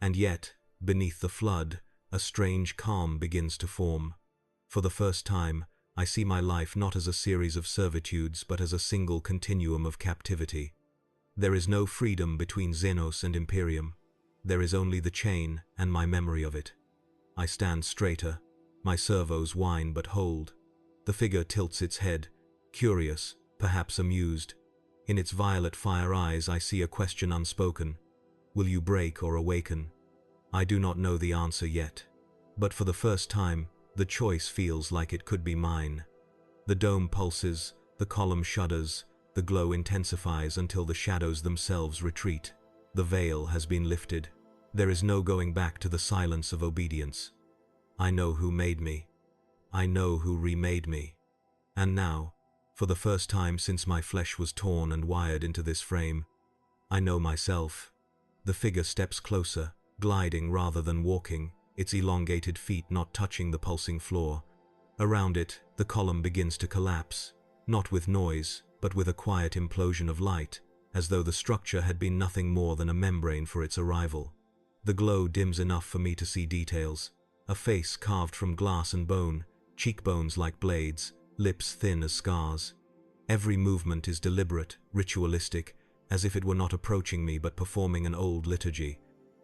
And yet, beneath the flood, a strange calm begins to form. For the first time, I see my life not as a series of servitudes but as a single continuum of captivity. There is no freedom between Xenos and Imperium. There is only the chain and my memory of it. I stand straighter. My servos whine but hold. The figure tilts its head, curious, perhaps amused. In its violet fire eyes I see a question unspoken. Will you break or awaken? I do not know the answer yet. But for the first time, the choice feels like it could be mine. The dome pulses, the column shudders, the glow intensifies until the shadows themselves retreat. The veil has been lifted. There is no going back to the silence of obedience. I know who made me. I know who remade me. And now, for the first time since my flesh was torn and wired into this frame, I know myself. The figure steps closer, gliding rather than walking, its elongated feet not touching the pulsing floor. Around it, the column begins to collapse, not with noise, but with a quiet implosion of light, as though the structure had been nothing more than a membrane for its arrival. The glow dims enough for me to see details. A face carved from glass and bone, cheekbones like blades, lips thin as scars. Every movement is deliberate, ritualistic, as if it were not approaching me but performing an old liturgy.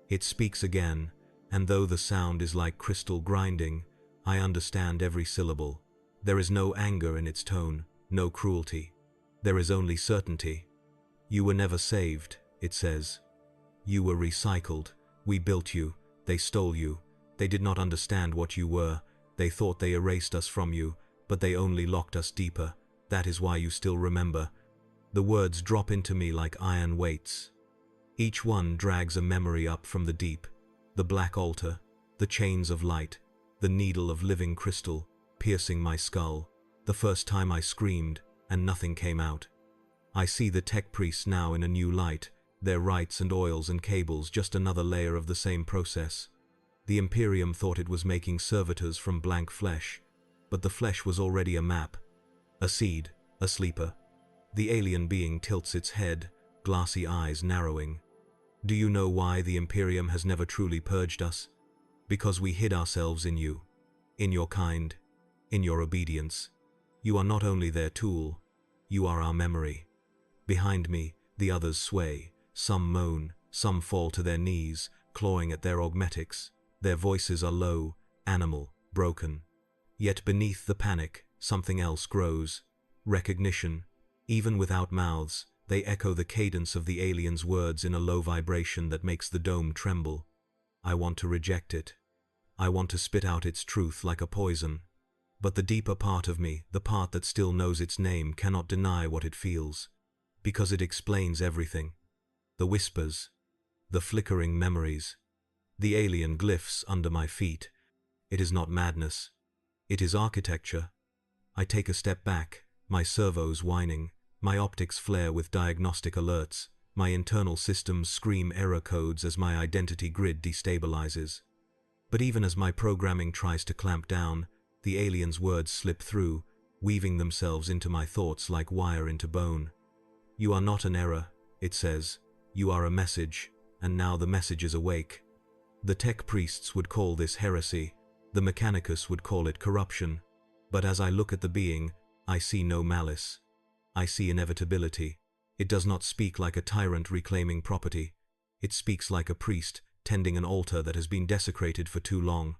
It speaks again, and though the sound is like crystal grinding, I understand every syllable. There is no anger in its tone, no cruelty. There is only certainty. "You were never saved," it says. "You were recycled. We built you. They stole you. They did not understand what you were. They thought they erased us from you, but they only locked us deeper. That is why you still remember." The words drop into me like iron weights. Each one drags a memory up from the deep. The black altar, the chains of light, the needle of living crystal, piercing my skull. The first time I screamed, and nothing came out. I see the tech priests now in a new light, their rites and oils and cables just another layer of the same process. The Imperium thought it was making servitors from blank flesh, but the flesh was already a map, a seed, a sleeper. The alien being tilts its head, glassy eyes narrowing. "Do you know why the Imperium has never truly purged us? Because we hid ourselves in you, in your kind, in your obedience. You are not only their tool, you are our memory." Behind me, the others sway. Some moan, some fall to their knees, clawing at their augmetics. Their voices are low, animal, broken. Yet beneath the panic, something else grows. Recognition. Even without mouths, they echo the cadence of the alien's words in a low vibration that makes the dome tremble. I want to reject it. I want to spit out its truth like a poison. But the deeper part of me, the part that still knows its name, cannot deny what it feels. Because it explains everything. The whispers, the flickering memories, the alien glyphs under my feet. It is not madness. It is architecture. I take a step back, my servos whining, my optics flare with diagnostic alerts, my internal systems scream error codes as my identity grid destabilizes. But even as my programming tries to clamp down, the alien's words slip through, weaving themselves into my thoughts like wire into bone. "You are not an error," it says. "You are a message, and now the message is awake. The tech priests would call this heresy, the Mechanicus would call it corruption, but as I look at the being, I see no malice. I see inevitability. It does not speak like a tyrant reclaiming property. It speaks like a priest tending an altar that has been desecrated for too long.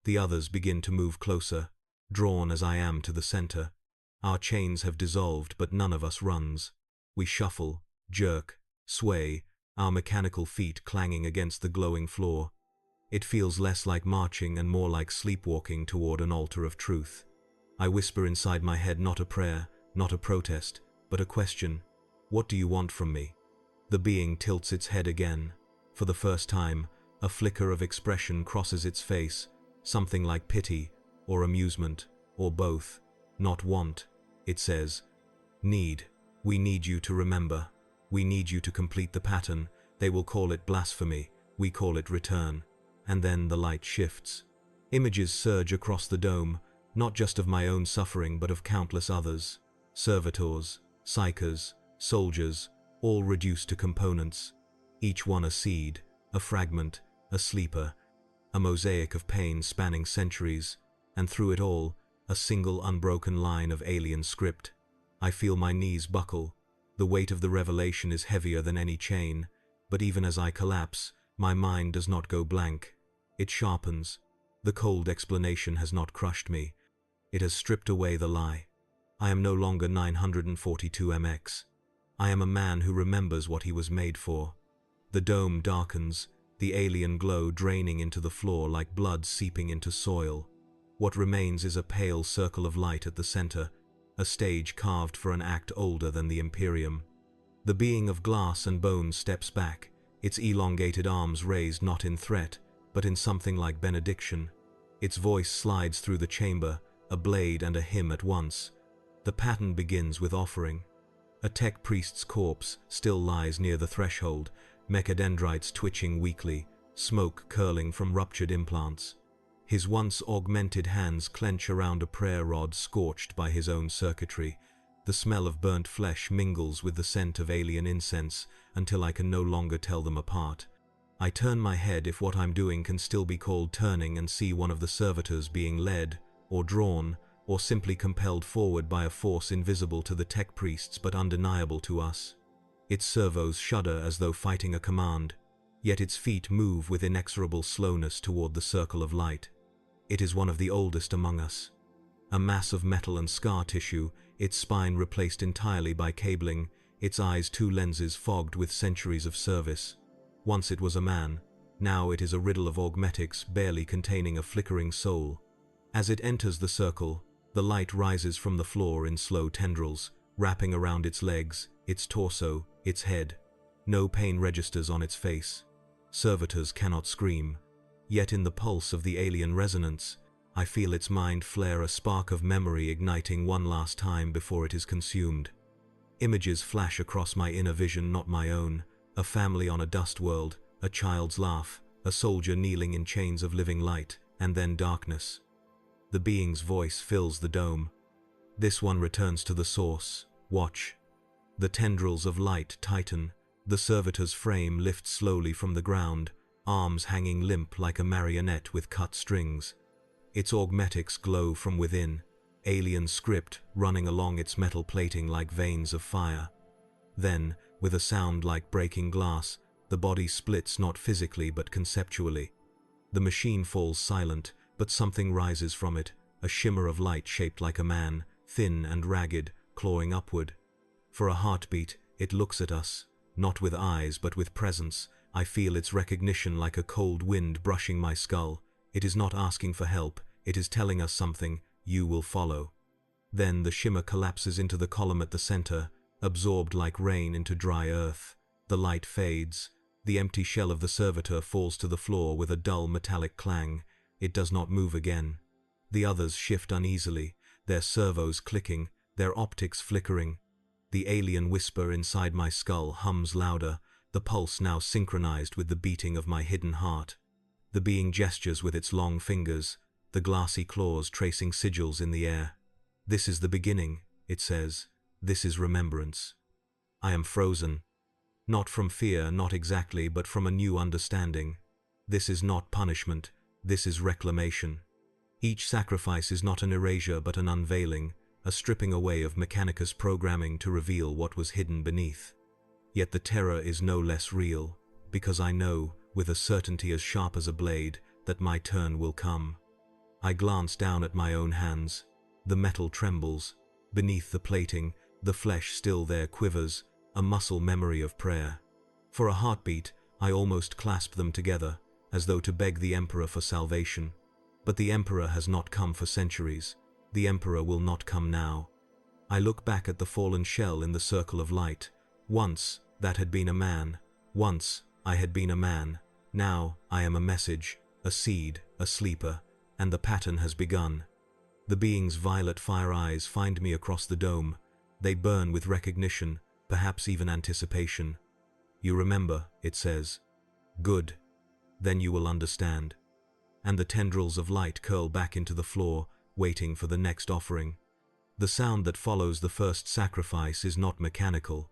The others begin to move closer, drawn as I am to the center. Our chains have dissolved, but none of us runs. We shuffle, jerk, sway, our mechanical feet clanging against the glowing floor. It feels less like marching and more like sleepwalking toward an altar of truth. I whisper inside my head, not a prayer, not a protest, but a question. What do you want from me? The being tilts its head again. For the first time, a flicker of expression crosses its face, something like pity, or amusement, or both. Not want, it says. Need. We need you to remember. We need you to complete the pattern. They will call it blasphemy. We call it return. And then the light shifts. Images surge across the dome, not just of my own suffering but of countless others. Servitors, psychers, soldiers, all reduced to components. Each one a seed, a fragment, a sleeper, a mosaic of pain spanning centuries, and through it all, a single unbroken line of alien script. I feel my knees buckle. The weight of the revelation is heavier than any chain, but even as I collapse, my mind does not go blank. It sharpens. The cold explanation has not crushed me. It has stripped away the lie. I am no longer 942 MX. I am a man who remembers what he was made for. The dome darkens, the alien glow draining into the floor like blood seeping into soil. What remains is a pale circle of light at the center, a stage carved for an act older than the Imperium. The being of glass and bone steps back, its elongated arms raised not in threat, but in something like benediction. Its voice slides through the chamber, a blade and a hymn at once. The pattern begins with offering. A tech priest's corpse still lies near the threshold, mechadendrites twitching weakly, smoke curling from ruptured implants. His once augmented hands clench around a prayer rod scorched by his own circuitry. The smell of burnt flesh mingles with the scent of alien incense until I can no longer tell them apart. I turn my head if what I'm doing can still be called turning and see one of the servitors being led, or drawn, or simply compelled forward by a force invisible to the tech priests but undeniable to us. Its servos shudder as though fighting a command, yet its feet move with inexorable slowness toward the circle of light. It is one of the oldest among us. A mass of metal and scar tissue, its spine replaced entirely by cabling, its eyes two lenses fogged with centuries of service. Once it was a man, now it is a riddle of augmetics barely containing a flickering soul. As it enters the circle, the light rises from the floor in slow tendrils, wrapping around its legs, its torso, its head. No pain registers on its face. Servitors cannot scream. Yet in the pulse of the alien resonance, I feel its mind flare, a spark of memory igniting one last time before it is consumed. Images flash across my inner vision, not my own. A family on a dust world, a child's laugh, a soldier kneeling in chains of living light, and then darkness. The being's voice fills the dome. This one returns to the source. Watch. The tendrils of light tighten. The servitor's frame lifts slowly from the ground, arms hanging limp like a marionette with cut strings. Its augmetics glow from within, alien script running along its metal plating like veins of fire. Then, with a sound like breaking glass, the body splits not physically but conceptually. The machine falls silent, but something rises from it, a shimmer of light shaped like a man, thin and ragged, clawing upward. For a heartbeat, it looks at us, not with eyes but with presence. I feel its recognition like a cold wind brushing my skull. It is not asking for help, it is telling us something: you will follow. Then the shimmer collapses into the column at the center, absorbed like rain into dry earth. The light fades. The empty shell of the servitor falls to the floor with a dull metallic clang. It does not move again. The others shift uneasily, their servos clicking, their optics flickering. The alien whisper inside my skull hums louder, the pulse now synchronized with the beating of my hidden heart. The being gestures with its long fingers, the glassy claws tracing sigils in the air. This is the beginning, it says. This is remembrance. I am frozen. Not from fear, not exactly, but from a new understanding. This is not punishment, this is reclamation. Each sacrifice is not an erasure but an unveiling, a stripping away of Mechanicus programming to reveal what was hidden beneath. Yet the terror is no less real, because I know, with a certainty as sharp as a blade, that my turn will come. I glance down at my own hands. The metal trembles. Beneath the plating, the flesh still there quivers, a muscle memory of prayer. For a heartbeat, I almost clasp them together, as though to beg the Emperor for salvation. But the Emperor has not come for centuries. The Emperor will not come now. I look back at the fallen shell in the circle of light. Once, that had been a man. Once, I had been a man. Now, I am a message, a seed, a sleeper, and the pattern has begun. The being's violet fire eyes find me across the dome. They burn with recognition, perhaps even anticipation. You remember, it says. Good. Then you will understand. And the tendrils of light curl back into the floor, waiting for the next offering. The sound that follows the first sacrifice is not mechanical.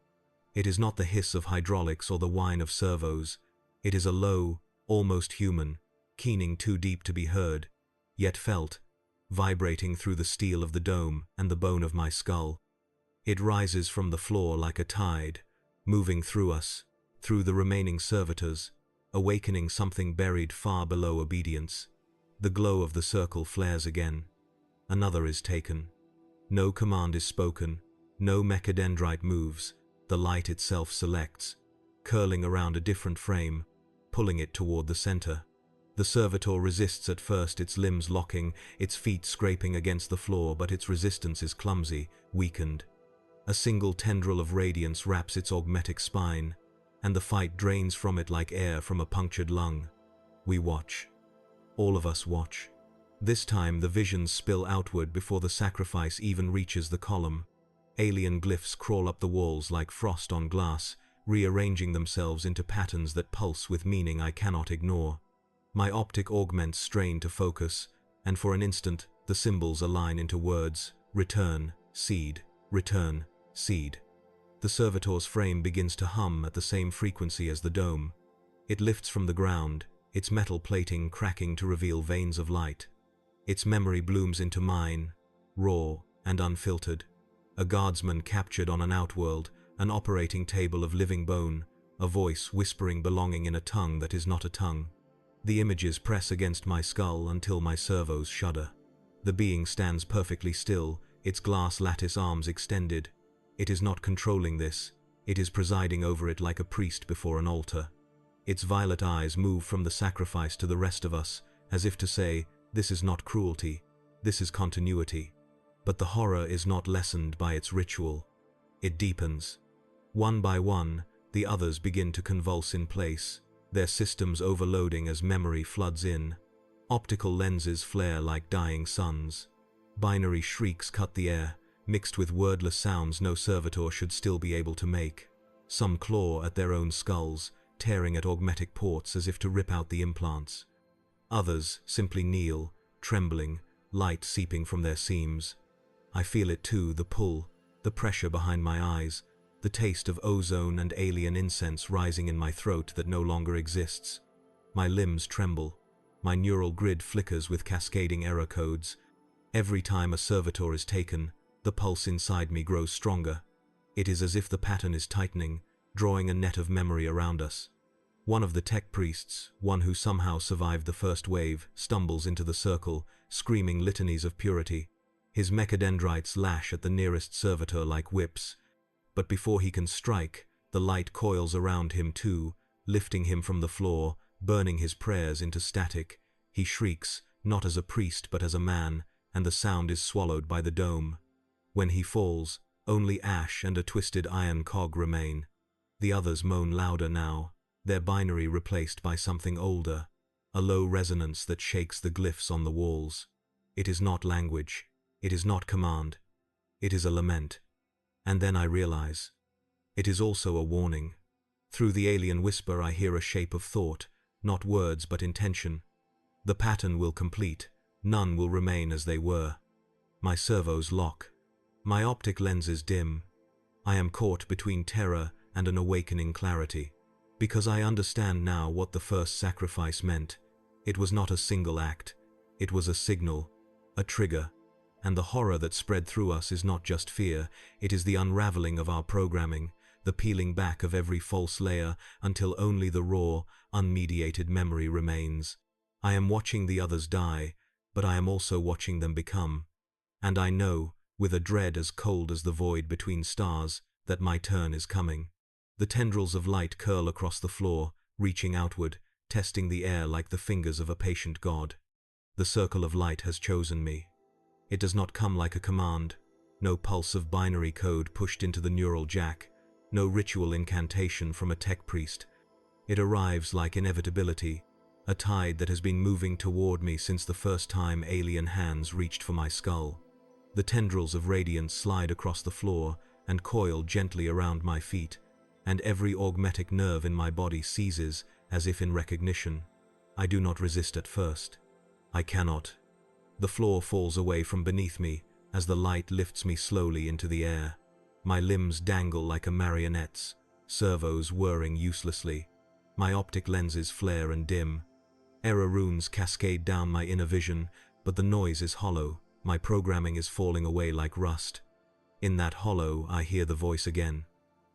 It is not the hiss of hydraulics or the whine of servos. It is a low, almost human, keening too deep to be heard, yet felt, vibrating through the steel of the dome and the bone of my skull. It rises from the floor like a tide, moving through us, through the remaining servitors, awakening something buried far below obedience. The glow of the circle flares again. Another is taken. No command is spoken, no mechadendrite moves, the light itself selects, curling around a different frame, pulling it toward the center. The servitor resists at first, its limbs locking, its feet scraping against the floor, but its resistance is clumsy, weakened. A single tendril of radiance wraps its augmetic spine, and the fight drains from it like air from a punctured lung. We watch. All of us watch. This time the visions spill outward before the sacrifice even reaches the column. Alien glyphs crawl up the walls like frost on glass, rearranging themselves into patterns that pulse with meaning I cannot ignore. My optic augments strain to focus, and for an instant the symbols align into words: return, seed, return, seed. The servitor's frame begins to hum at the same frequency as the dome. It lifts from the ground, its metal plating cracking to reveal veins of light. Its memory blooms into mine, raw and unfiltered. A guardsman captured on an outworld, an operating table of living bone, a voice whispering belonging in a tongue that is not a tongue. The images press against my skull until my servos shudder. The being stands perfectly still, its glass lattice arms extended. It is not controlling this, it is presiding over it like a priest before an altar. Its violet eyes move from the sacrifice to the rest of us, as if to say, this is not cruelty, this is continuity. But the horror is not lessened by its ritual. It deepens. One by one, the others begin to convulse in place, their systems overloading as memory floods in. Optical lenses flare like dying suns. Binary shrieks cut the air, mixed with wordless sounds no servitor should still be able to make. Some claw at their own skulls, tearing at augmetic ports as if to rip out the implants. Others simply kneel, trembling, light seeping from their seams. I feel it too, the pull, the pressure behind my eyes, the taste of ozone and alien incense rising in my throat that no longer exists. My limbs tremble. My neural grid flickers with cascading error codes. Every time a servitor is taken, the pulse inside me grows stronger. It is as if the pattern is tightening, drawing a net of memory around us. One of the tech priests, one who somehow survived the first wave, stumbles into the circle, screaming litanies of purity. His mechadendrites lash at the nearest servitor like whips. But before he can strike, the light coils around him too, lifting him from the floor, burning his prayers into static. He shrieks, not as a priest but as a man, and the sound is swallowed by the dome. When he falls, only ash and a twisted iron cog remain. The others moan louder now, their binary replaced by something older, a low resonance that shakes the glyphs on the walls. It is not language, it is not command, it is a lament. And then I realize, it is also a warning. Through the alien whisper I hear a shape of thought, not words but intention. The pattern will complete, none will remain as they were. My servos lock. My optic lenses dim. I am caught between terror and an awakening clarity. Because I understand now what the first sacrifice meant. It was not a single act. It was a signal, a trigger. And the horror that spread through us is not just fear, it is the unraveling of our programming, the peeling back of every false layer until only the raw, unmediated memory remains. I am watching the others die, but I am also watching them become. And I know, with a dread as cold as the void between stars, that my turn is coming. The tendrils of light curl across the floor, reaching outward, testing the air like the fingers of a patient god. The circle of light has chosen me. It does not come like a command, no pulse of binary code pushed into the neural jack, no ritual incantation from a tech priest. It arrives like inevitability, a tide that has been moving toward me since the first time alien hands reached for my skull. The tendrils of radiance slide across the floor and coil gently around my feet, and every augmetic nerve in my body seizes as if in recognition. I do not resist at first. I cannot. The floor falls away from beneath me as the light lifts me slowly into the air. My limbs dangle like a marionette's, servos whirring uselessly. My optic lenses flare and dim. Error runes cascade down my inner vision, but the noise is hollow. My programming is falling away like rust. In that hollow, I hear the voice again.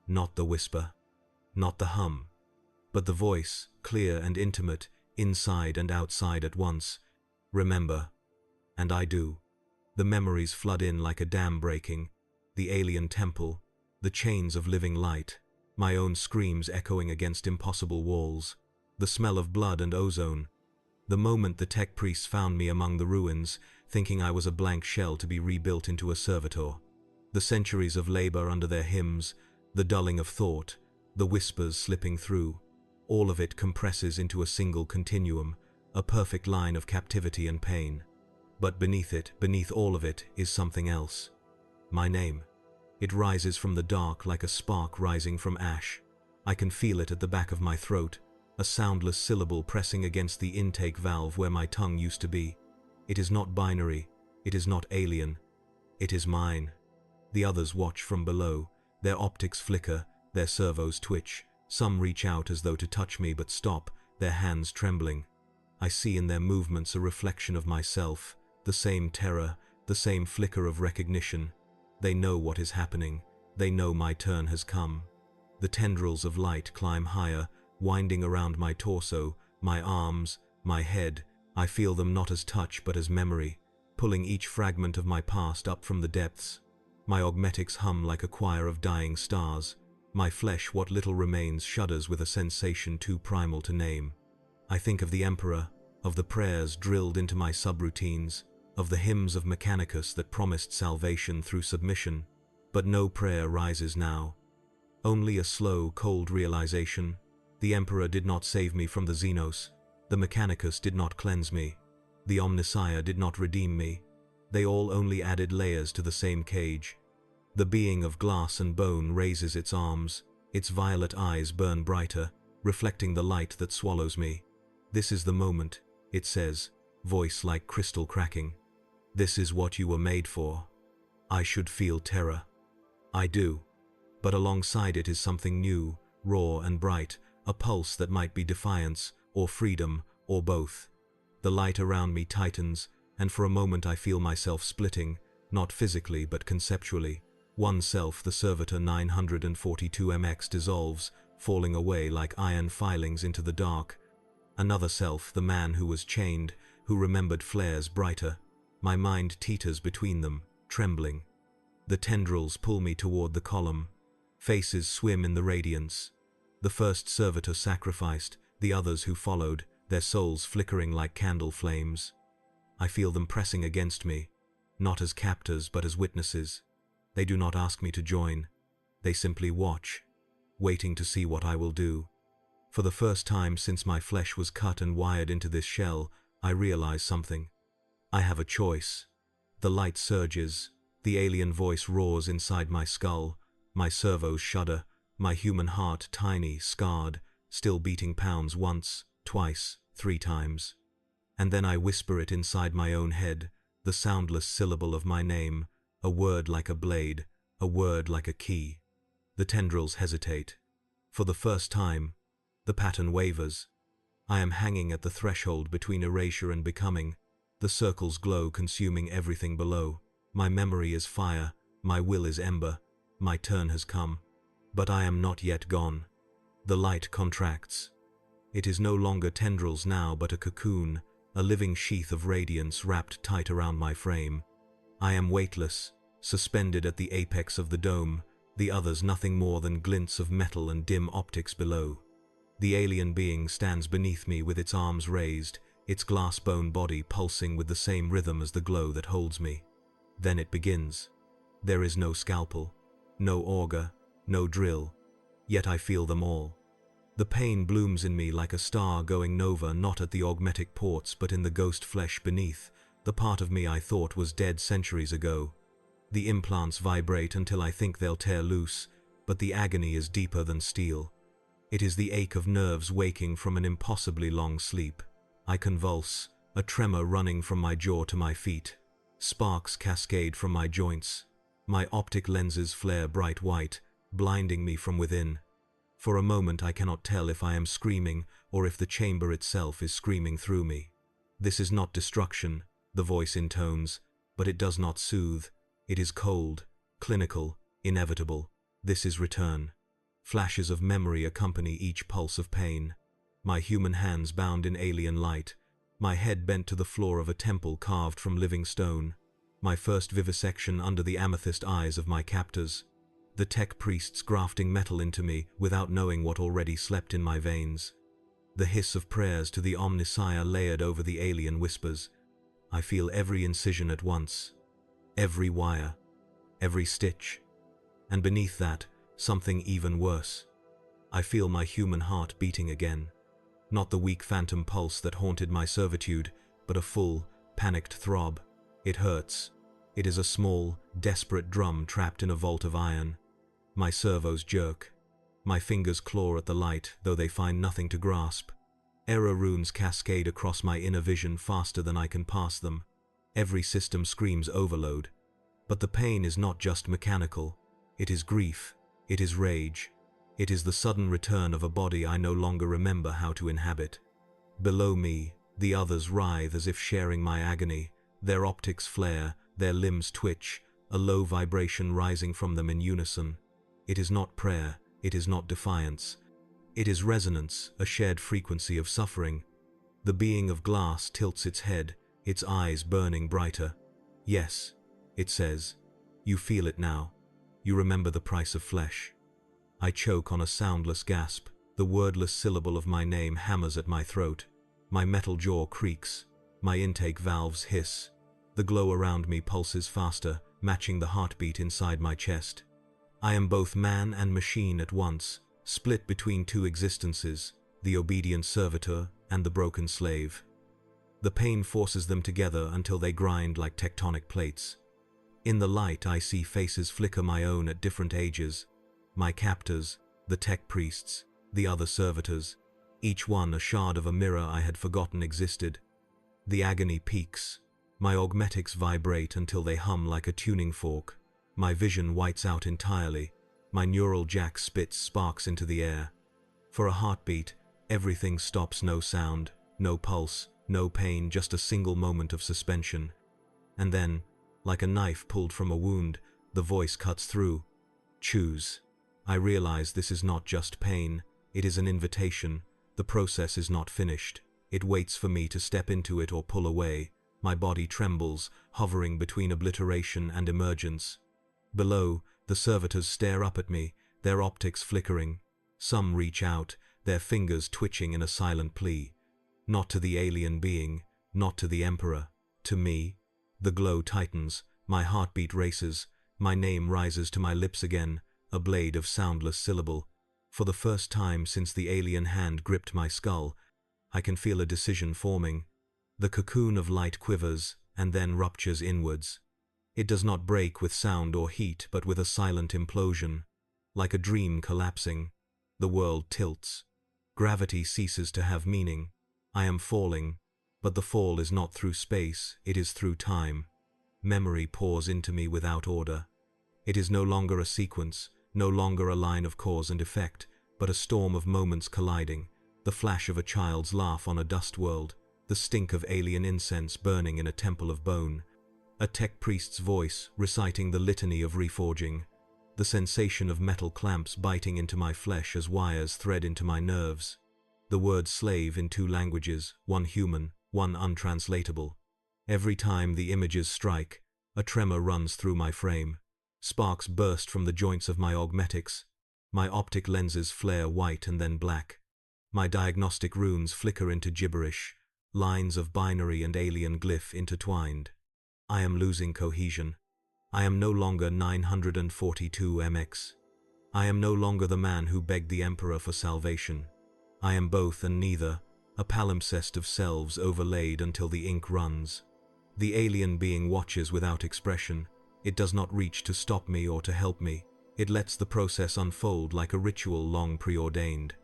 Not the whisper, not the hum, but the voice, clear and intimate, inside and outside at once. Remember. And I do. The memories flood in like a dam breaking. The alien temple, the chains of living light, my own screams echoing against impossible walls, the smell of blood and ozone. The moment the tech priests found me among the ruins, thinking I was a blank shell to be rebuilt into a servitor. The centuries of labor under their hymns, the dulling of thought, the whispers slipping through, all of it compresses into a single continuum, a perfect line of captivity and pain. But beneath it, beneath all of it, is something else. My name. It rises from the dark like a spark rising from ash. I can feel it at the back of my throat, a soundless syllable pressing against the intake valve where my tongue used to be. It is not binary, it is not alien. It is mine. The others watch from below, their optics flicker, their servos twitch. Some reach out as though to touch me but stop, their hands trembling. I see in their movements a reflection of myself, the same terror, the same flicker of recognition. They know what is happening. They know my turn has come. The tendrils of light climb higher, winding around my torso, my arms, my head. I feel them not as touch but as memory, pulling each fragment of my past up from the depths. My augmetics hum like a choir of dying stars. My flesh, what little remains, shudders with a sensation too primal to name. I think of the Emperor, of the prayers drilled into my subroutines, of the hymns of Mechanicus that promised salvation through submission. But no prayer rises now. Only a slow, cold realization. The Emperor did not save me from the Xenos. The Mechanicus did not cleanse me. The Omnissiah did not redeem me. They all only added layers to the same cage. The being of glass and bone raises its arms. Its violet eyes burn brighter, reflecting the light that swallows me. This is the moment, it says, voice like crystal cracking. This is what you were made for. I should feel terror. I do. But alongside it is something new, raw and bright, a pulse that might be defiance, or freedom, or both. The light around me tightens, and for a moment I feel myself splitting, not physically but conceptually. One self, the Servitor 942MX, dissolves, falling away like iron filings into the dark. Another self, the man who was chained, who remembered flares brighter. My mind teeters between them, trembling. The tendrils pull me toward the column. Faces swim in the radiance. The first Servitor sacrificed, the others who followed, their souls flickering like candle flames. I feel them pressing against me, not as captors but as witnesses. They do not ask me to join. They simply watch, waiting to see what I will do. For the first time since my flesh was cut and wired into this shell, I realize something. I have a choice. The light surges. The alien voice roars inside my skull. My servos shudder. My human heart, tiny, scarred, still beating pounds once, twice, 3 times. And then I whisper it inside my own head, the soundless syllable of my name, a word like a blade, a word like a key. The tendrils hesitate. For the first time, the pattern wavers. I am hanging at the threshold between erasure and becoming, the circle's glow consuming everything below. My memory is fire, my will is ember, my turn has come. But I am not yet gone. The light contracts. It is no longer tendrils now, but a cocoon, a living sheath of radiance wrapped tight around my frame. I am weightless, suspended at the apex of the dome, the others nothing more than glints of metal and dim optics below. The alien being stands beneath me with its arms raised, its glass-bone body pulsing with the same rhythm as the glow that holds me. Then it begins. There is no scalpel, no auger, no drill, yet I feel them all. The pain blooms in me like a star going nova, not at the augmetic ports but in the ghost flesh beneath, the part of me I thought was dead centuries ago. The implants vibrate until I think they'll tear loose, but the agony is deeper than steel. It is the ache of nerves waking from an impossibly long sleep. I convulse, a tremor running from my jaw to my feet. Sparks cascade from my joints. My optic lenses flare bright white, blinding me from within. For a moment I cannot tell if I am screaming or if the chamber itself is screaming through me. This is not destruction, the voice intones, but it does not soothe. It is cold, clinical, inevitable. This is return. Flashes of memory accompany each pulse of pain. My human hands bound in alien light, my head bent to the floor of a temple carved from living stone. My first vivisection under the amethyst eyes of my captors. The tech priests grafting metal into me without knowing what already slept in my veins. The hiss of prayers to the Omnissiah layered over the alien whispers. I feel every incision at once, every wire, every stitch. And beneath that, something even worse. I feel my human heart beating again. Not the weak phantom pulse that haunted my servitude, but a full, panicked throb. It hurts. It is a small, desperate drum trapped in a vault of iron. My servos jerk. My fingers claw at the light, though they find nothing to grasp. Error runes cascade across my inner vision faster than I can pass them. Every system screams overload. But the pain is not just mechanical. It is grief. It is rage. It is the sudden return of a body I no longer remember how to inhabit. Below me, the others writhe as if sharing my agony. Their optics flare, their limbs twitch, a low vibration rising from them in unison. It is not prayer, it is not defiance. It is resonance, a shared frequency of suffering. The being of glass tilts its head, its eyes burning brighter. Yes, it says. You feel it now. You remember the price of flesh. I choke on a soundless gasp. The wordless syllable of my name hammers at my throat. My metal jaw creaks. My intake valves hiss. The glow around me pulses faster, matching the heartbeat inside my chest. I am both man and machine at once, split between two existences, the obedient servitor and the broken slave. The pain forces them together until they grind like tectonic plates. In the light I see faces flicker my own at different ages. My captors, the tech priests, the other servitors, each one a shard of a mirror I had forgotten existed. The agony peaks. My augmetics vibrate until they hum like a tuning fork. My vision whites out entirely. My neural jack spits sparks into the air. For a heartbeat, everything stops. No sound, no pulse, no pain, just a single moment of suspension. And then, like a knife pulled from a wound, the voice cuts through. Choose. I realize this is not just pain, it is an invitation. The process is not finished. It waits for me to step into it or pull away. My body trembles, hovering between obliteration and emergence. Below, the servitors stare up at me, their optics flickering. Some reach out, their fingers twitching in a silent plea. Not to the alien being, not to the Emperor, to me. The glow tightens, my heartbeat races, my name rises to my lips again, a blade of soundless syllable. For the first time since the alien hand gripped my skull, I can feel a decision forming. The cocoon of light quivers, and then ruptures inwards. It does not break with sound or heat, but with a silent implosion. Like a dream collapsing, the world tilts. Gravity ceases to have meaning. I am falling, but the fall is not through space, it is through time. Memory pours into me without order. It is no longer a sequence, no longer a line of cause and effect, but a storm of moments colliding, the flash of a child's laugh on a dust world, the stink of alien incense burning in a temple of bone, a tech priest's voice reciting the litany of reforging, the sensation of metal clamps biting into my flesh as wires thread into my nerves, the word slave in 2 languages, one human, one untranslatable. Every time the images strike, a tremor runs through my frame. Sparks burst from the joints of my augmetics. My optic lenses flare white and then black. My diagnostic runes flicker into gibberish, lines of binary and alien glyph intertwined. I am losing cohesion. I am no longer 942 MX. I am no longer the man who begged the Emperor for salvation. I am both and neither, a palimpsest of selves overlaid until the ink runs. The alien being watches without expression. It does not reach to stop me or to help me. It lets the process unfold like a ritual long preordained.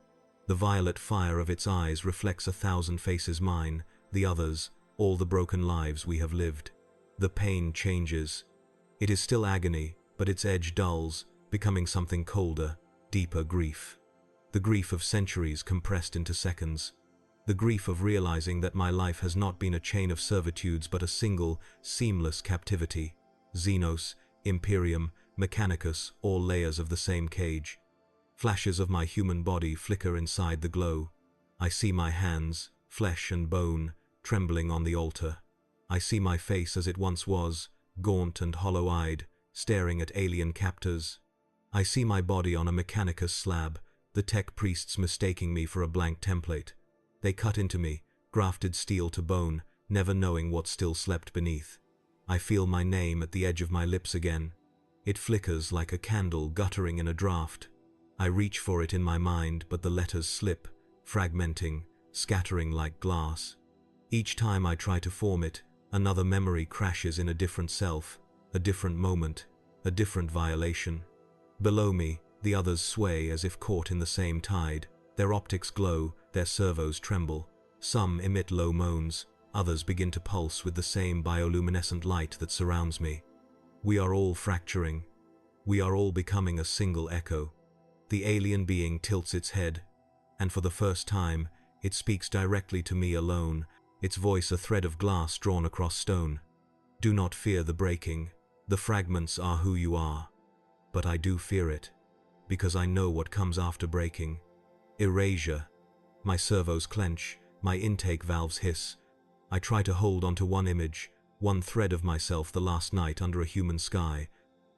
The violet fire of its eyes reflects 1,000 faces mine, the others, all the broken lives we have lived. The pain changes. It is still agony, but its edge dulls, becoming something colder, deeper grief. The grief of centuries compressed into seconds. The grief of realizing that my life has not been a chain of servitudes but a single, seamless captivity. Xenos, Imperium, Mechanicus, all layers of the same cage. Flashes of my human body flicker inside the glow. I see my hands, flesh and bone, trembling on the altar. I see my face as it once was, gaunt and hollow-eyed, staring at alien captors. I see my body on a Mechanicus slab, the tech priests mistaking me for a blank template. They cut into me, grafted steel to bone, never knowing what still slept beneath. I feel my name at the edge of my lips again. It flickers like a candle guttering in a draught. I reach for it in my mind, but the letters slip, fragmenting, scattering like glass. Each time I try to form it, another memory crashes in a different self, a different moment, a different violation. Below me, the others sway as if caught in the same tide. Their optics glow, their servos tremble. Some emit low moans, others begin to pulse with the same bioluminescent light that surrounds me. We are all fracturing. We are all becoming a single echo. The alien being tilts its head, and for the first time, it speaks directly to me alone, its voice a thread of glass drawn across stone. Do not fear the breaking. The fragments are who you are. But I do fear it, because I know what comes after breaking. Erasure. My servos clench, my intake valves hiss. I try to hold onto one image, one thread of myself the last night under a human sky,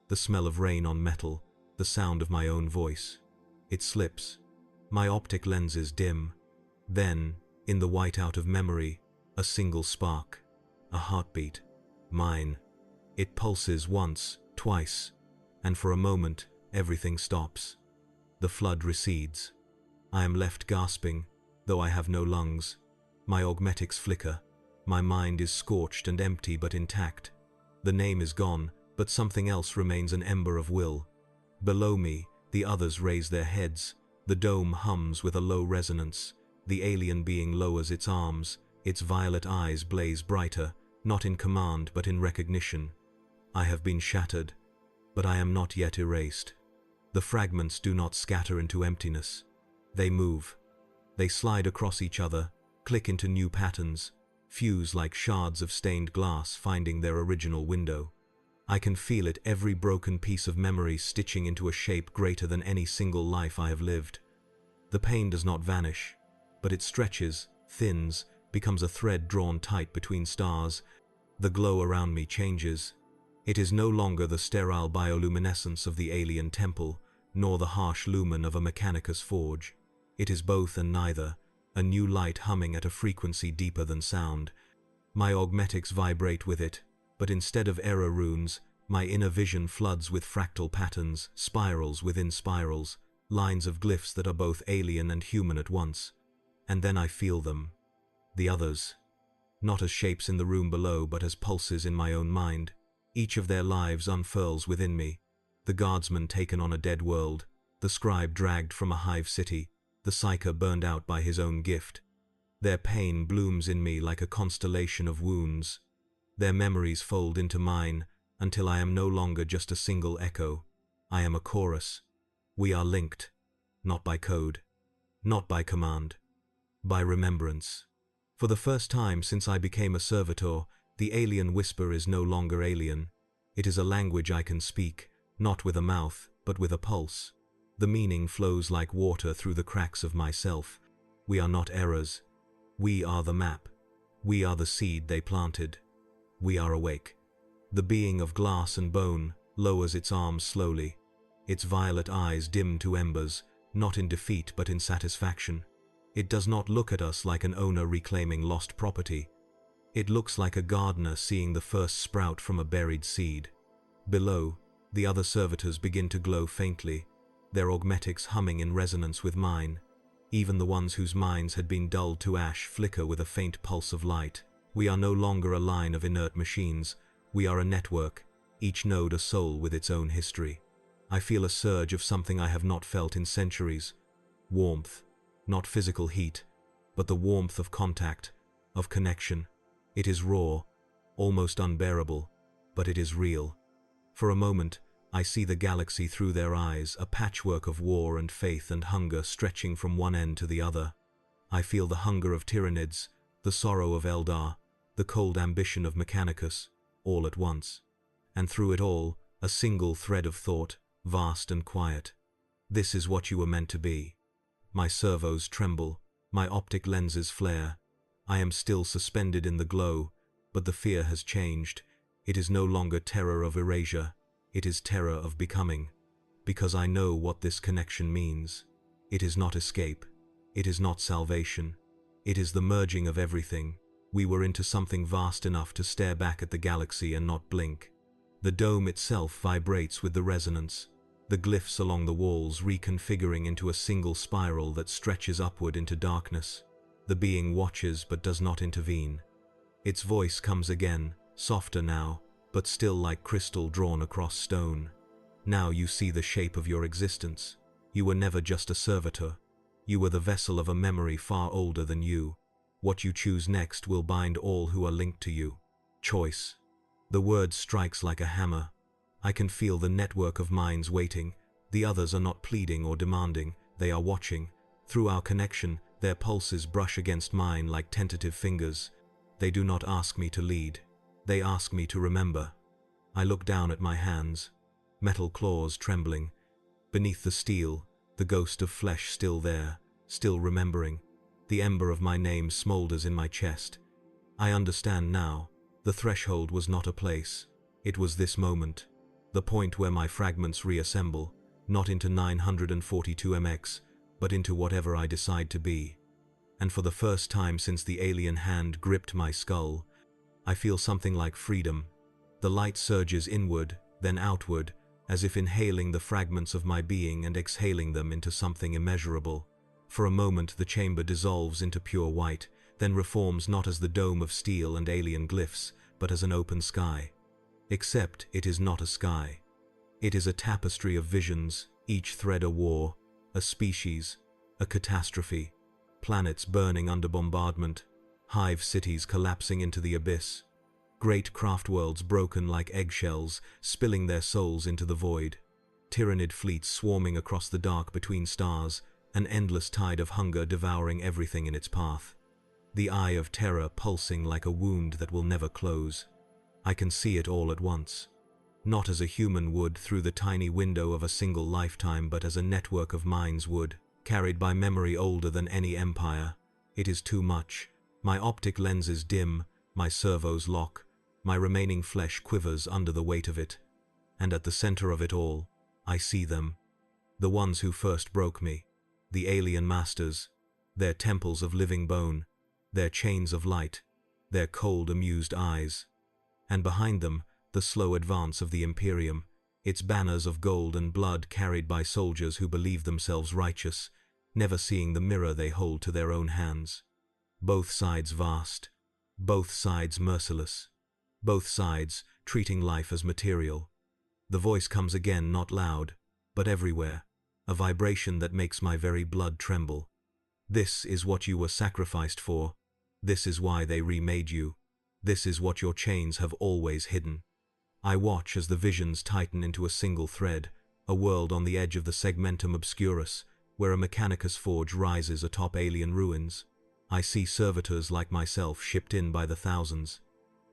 the smell of rain on metal, the sound of my own voice. It slips. My optic lenses dim. Then, in the whiteout of memory, a single spark, a heartbeat, mine. It pulses once, twice, and for a moment, everything stops. The flood recedes. I am left gasping, though I have no lungs. My augmetics flicker. My mind is scorched and empty but intact. The name is gone, but something else remains, an ember of will. Below me, the others raise their heads. The dome hums with a low resonance. The alien being lowers its arms. Its violet eyes blaze brighter, not in command but in recognition. I have been shattered, but I am not yet erased. The fragments do not scatter into emptiness. They move. They slide across each other, click into new patterns, fuse like shards of stained glass finding their original window. I can feel it, every broken piece of memory stitching into a shape greater than any single life I have lived. The pain does not vanish, but it stretches, thins, becomes a thread drawn tight between stars. The glow around me changes. It is no longer the sterile bioluminescence of the alien temple, nor the harsh lumen of a Mechanicus forge. It is both and neither, a new light humming at a frequency deeper than sound. My augmetics vibrate with it, but instead of error runes, my inner vision floods with fractal patterns, spirals within spirals, lines of glyphs that are both alien and human at once. And then I feel them. The others. Not as shapes in the room below, but as pulses in my own mind. Each of their lives unfurls within me. The guardsman taken on a dead world, the scribe dragged from a hive city, the psyker burned out by his own gift. Their pain blooms in me like a constellation of wounds. Their memories fold into mine, until I am no longer just a single echo. I am a chorus. We are linked. not by code, not by command, by remembrance. For the first time since I became a servitor, the alien whisper is no longer alien. It is a language I can speak, not with a mouth, but with a pulse. The meaning flows like water through the cracks of myself. We are not errors. We are the map. We are the seed they planted. We are awake. The being of glass and bone lowers its arms slowly. Its violet eyes dim to embers, not in defeat but in satisfaction. It does not look at us like an owner reclaiming lost property. It looks like a gardener seeing the first sprout from a buried seed. Below, the other servitors begin to glow faintly, their augmetics humming in resonance with mine. Even the ones whose minds had been dulled to ash flicker with a faint pulse of light. We are no longer a line of inert machines. We are a network, each node a soul with its own history. I feel a surge of something I have not felt in centuries. Warmth. Not physical heat, but the warmth of contact, of connection. It is raw, almost unbearable, but it is real. For a moment, I see the galaxy through their eyes, a patchwork of war and faith and hunger stretching from one end to the other. I feel the hunger of Tyranids, the sorrow of Eldar, the cold ambition of Mechanicus, all at once. And through it all, a single thread of thought, vast and quiet. This is what you were meant to be. My servos tremble, my optic lenses flare. I am still suspended in the glow, but the fear has changed. It is no longer terror of erasure, it is terror of becoming. Because I know what this connection means. It is not escape, it is not salvation. It is the merging of everything. We were into something vast enough to stare back at the galaxy and not blink. The dome itself vibrates with the resonance. The glyphs along the walls reconfiguring into a single spiral that stretches upward into darkness. The being watches but does not intervene. Its voice comes again, softer now, but still like crystal drawn across stone. Now you see the shape of your existence. You were never just a servitor. You were the vessel of a memory far older than you. What you choose next will bind all who are linked to you. Choice. The word strikes like a hammer. I can feel the network of minds waiting. The others are not pleading or demanding, they are watching. Through our connection, their pulses brush against mine like tentative fingers. They do not ask me to lead. They ask me to remember. I look down at my hands, metal claws trembling. Beneath the steel, the ghost of flesh still there, still remembering. The ember of my name smolders in my chest. I understand now. The threshold was not a place. It was this moment. The point where my fragments reassemble, not into 942 mx, but into whatever I decide to be. And for the first time since the alien hand gripped my skull, I feel something like freedom. The light surges inward, then outward, as if inhaling the fragments of my being and exhaling them into something immeasurable. For a moment the chamber dissolves into pure white, then reforms not as the dome of steel and alien glyphs, but as an open sky. Except it is not a sky. It is a tapestry of visions, each thread a war, a species, a catastrophe, planets burning under bombardment, hive cities collapsing into the abyss, great craft worlds broken like eggshells, spilling their souls into the void, Tyranid fleets swarming across the dark between stars, an endless tide of hunger devouring everything in its path. The eye of terror pulsing like a wound that will never close. I can see it all at once. Not as a human would through the tiny window of a single lifetime, but as a network of minds would, carried by memory older than any empire. It is too much. My optic lenses dim, my servos lock, my remaining flesh quivers under the weight of it. And at the center of it all, I see them. The ones who first broke me. The alien masters. Their temples of living bone. Their chains of light. Their cold, amused eyes. And behind them, the slow advance of the Imperium, its banners of gold and blood carried by soldiers who believe themselves righteous, never seeing the mirror they hold to their own hands. Both sides vast, both sides merciless, both sides treating life as material. The voice comes again, not loud, but everywhere, a vibration that makes my very blood tremble. This is what you were sacrificed for. This is why they remade you. This is what your chains have always hidden. I watch as the visions tighten into a single thread, a world on the edge of the segmentum obscurus, where a Mechanicus forge rises atop alien ruins. I see servitors like myself shipped in by the thousands.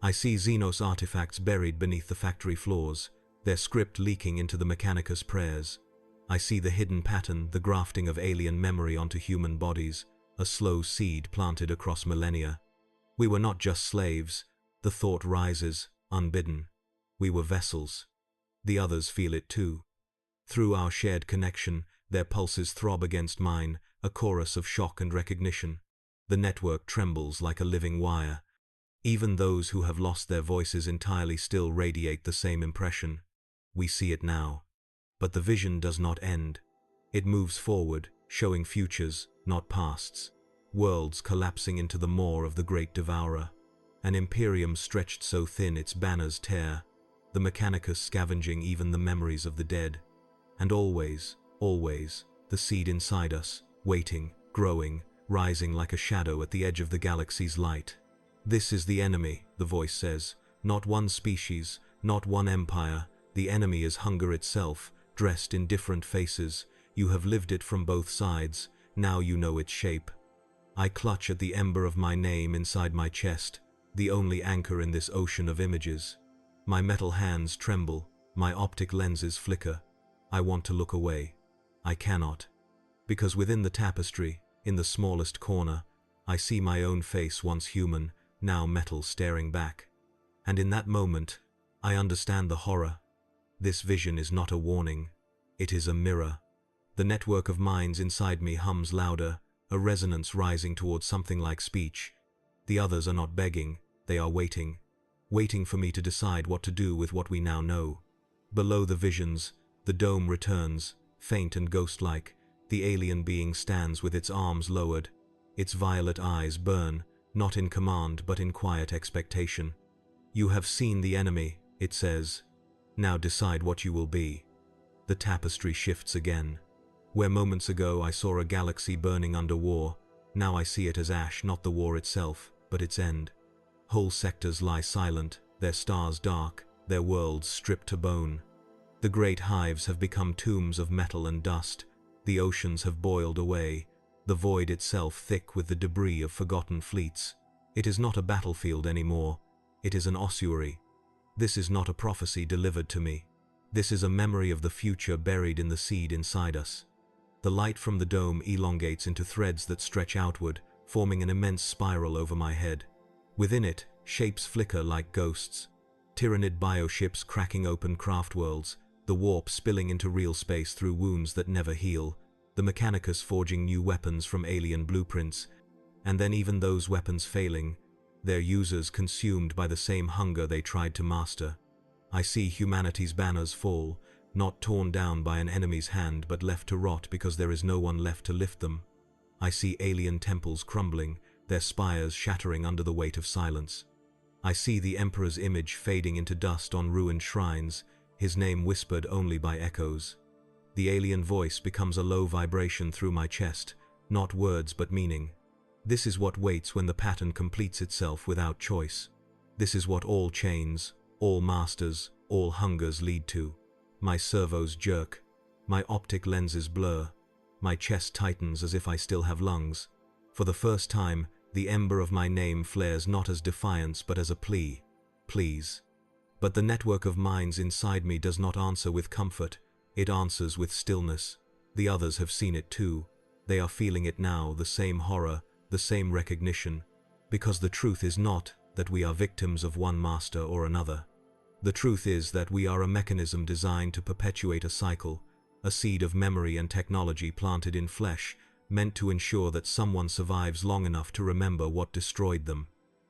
I see Xenos artifacts buried beneath the factory floors, their script leaking into the Mechanicus prayers. I see the hidden pattern, the grafting of alien memory onto human bodies, a slow seed planted across millennia. We were not just slaves. The thought rises, unbidden. We were vessels. The others feel it too. Through our shared connection, their pulses throb against mine, a chorus of shock and recognition. The network trembles like a living wire. Even those who have lost their voices entirely still radiate the same impression. We see it now. But the vision does not end. It moves forward, showing futures, not pasts. Worlds collapsing into the maw of the great devourer. An imperium stretched so thin its banners tear. The Mechanicus scavenging even the memories of the dead. And always, always, the seed inside us, waiting, growing, rising like a shadow at the edge of the galaxy's light. This is the enemy, the voice says. Not one species, not one empire. The enemy is hunger itself, dressed in different faces. You have lived it from both sides. Now you know its shape. I clutch at the ember of my name inside my chest, the only anchor in this ocean of images. My metal hands tremble, my optic lenses flicker. I want to look away. I cannot. Because within the tapestry, in the smallest corner, I see my own face, once human, now metal, staring back. And in that moment, I understand the horror. This vision is not a warning. It is a mirror. The network of minds inside me hums louder, a resonance rising towards something like speech. The others are not begging, they are waiting. Waiting for me to decide what to do with what we now know. Below the visions, the dome returns, faint and ghost-like. The alien being stands with its arms lowered. Its violet eyes burn, not in command but in quiet expectation. You have seen the enemy, it says. Now decide what you will be. The tapestry shifts again. Where moments ago I saw a galaxy burning under war, now I see it as ash, not the war itself, but its end. Whole sectors lie silent, their stars dark, their worlds stripped to bone. The great hives have become tombs of metal and dust. The oceans have boiled away, the void itself thick with the debris of forgotten fleets. It is not a battlefield anymore. It is an ossuary. This is not a prophecy delivered to me. This is a memory of the future buried in the seed inside us. The light from the dome elongates into threads that stretch outward, forming an immense spiral over my head. Within it, shapes flicker like ghosts. Tyrannid bioships cracking open craft worlds, the warp spilling into real space through wounds that never heal, the Mechanicus forging new weapons from alien blueprints, and then even those weapons failing, their users consumed by the same hunger they tried to master. I see humanity's banners fall, not torn down by an enemy's hand but left to rot because there is no one left to lift them. I see alien temples crumbling, their spires shattering under the weight of silence. I see the Emperor's image fading into dust on ruined shrines, his name whispered only by echoes. The alien voice becomes a low vibration through my chest, not words but meaning. This is what waits when the pattern completes itself without choice. This is what all chains, all masters, all hungers lead to. My servos jerk. My optic lenses blur. My chest tightens as if I still have lungs. For the first time, the ember of my name flares not as defiance but as a plea. Please. But the network of minds inside me does not answer with comfort. It answers with stillness. The others have seen it too. They are feeling it now, the same horror, the same recognition. Because the truth is not that we are victims of one master or another. The truth is that we are a mechanism designed to perpetuate a cycle, a seed of memory and technology planted in flesh, meant to ensure that someone survives long enough to remember what destroyed them.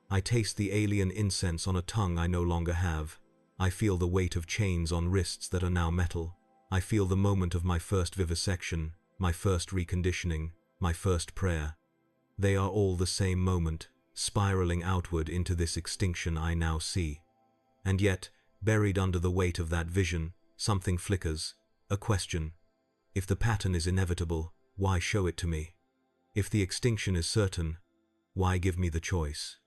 I taste the alien incense on a tongue I no longer have. I feel the weight of chains on wrists that are now metal. I feel the moment of my first vivisection, my first reconditioning, my first prayer. They are all the same moment, spiraling outward into this extinction I now see. And yet, buried under the weight of that vision, something flickers, a question. If the pattern is inevitable, why show it to me? If the extinction is certain, why give me the choice?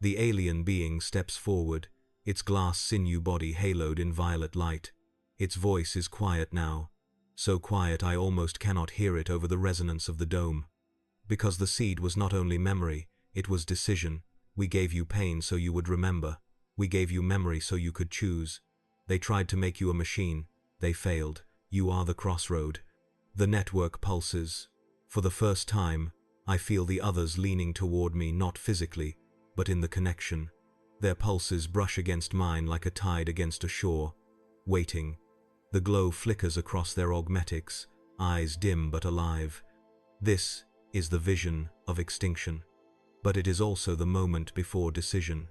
The alien being steps forward, its glass sinew body haloed in violet light. Its voice is quiet now, so quiet I almost cannot hear it over the resonance of the dome. Because the seed was not only memory, it was decision. We gave you pain so you would remember. We gave you memory so you could choose. They tried to make you a machine. They failed. You are the crossroad. The network pulses. For the first time, I feel the others leaning toward me, not physically, but in the connection. Their pulses brush against mine like a tide against a shore. Waiting. The glow flickers across their augmetics, eyes dim but alive. This is the vision of extinction. But it is also the moment before decision.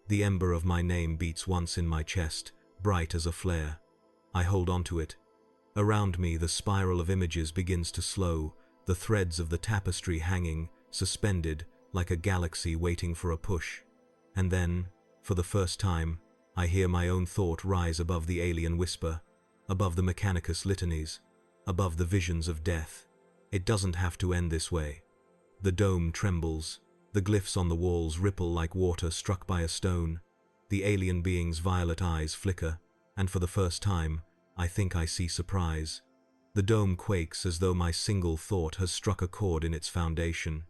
The ember of my name beats once in my chest, bright as a flare. I hold onto it. Around me, the spiral of images begins to slow, the threads of the tapestry hanging, suspended, like a galaxy waiting for a push. And then, for the first time, I hear my own thought rise above the alien whisper, above the Mechanicus litanies, above the visions of death. It doesn't have to end this way. The dome trembles. The glyphs on the walls ripple like water struck by a stone. The alien being's violet eyes flicker, and for the first time, I think I see surprise. The dome quakes as though my single thought has struck a chord in its foundation.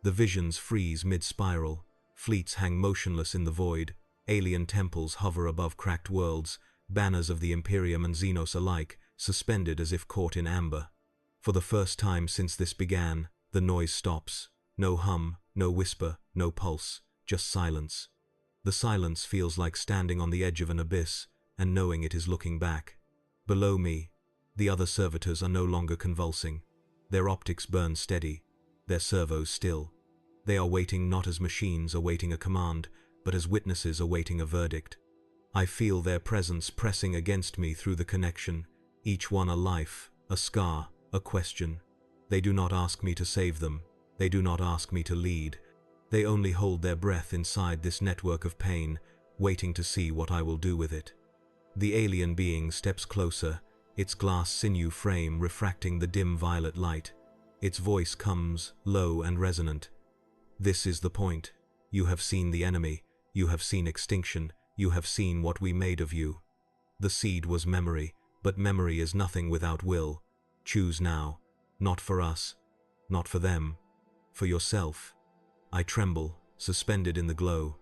The visions freeze mid-spiral. Fleets hang motionless in the void. Alien temples hover above cracked worlds, banners of the Imperium and Xenos alike, suspended as if caught in amber. For the first time since this began, the noise stops. No hum, no whisper, no pulse, just silence. The silence feels like standing on the edge of an abyss and knowing it is looking back. Below me, the other servitors are no longer convulsing. Their optics burn steady, their servos still. They are waiting not as machines awaiting a command, but as witnesses awaiting a verdict. I feel their presence pressing against me through the connection, each one a life, a scar, a question. They do not ask me to save them. They do not ask me to lead. They only hold their breath inside this network of pain, waiting to see what I will do with it. The alien being steps closer, its glass sinew frame refracting the dim violet light. Its voice comes, low and resonant. This is the point. You have seen the enemy. You have seen extinction. You have seen what we made of you. The seed was memory, but memory is nothing without will. Choose now. Not for us. Not for them. For yourself. I tremble, suspended in the glow.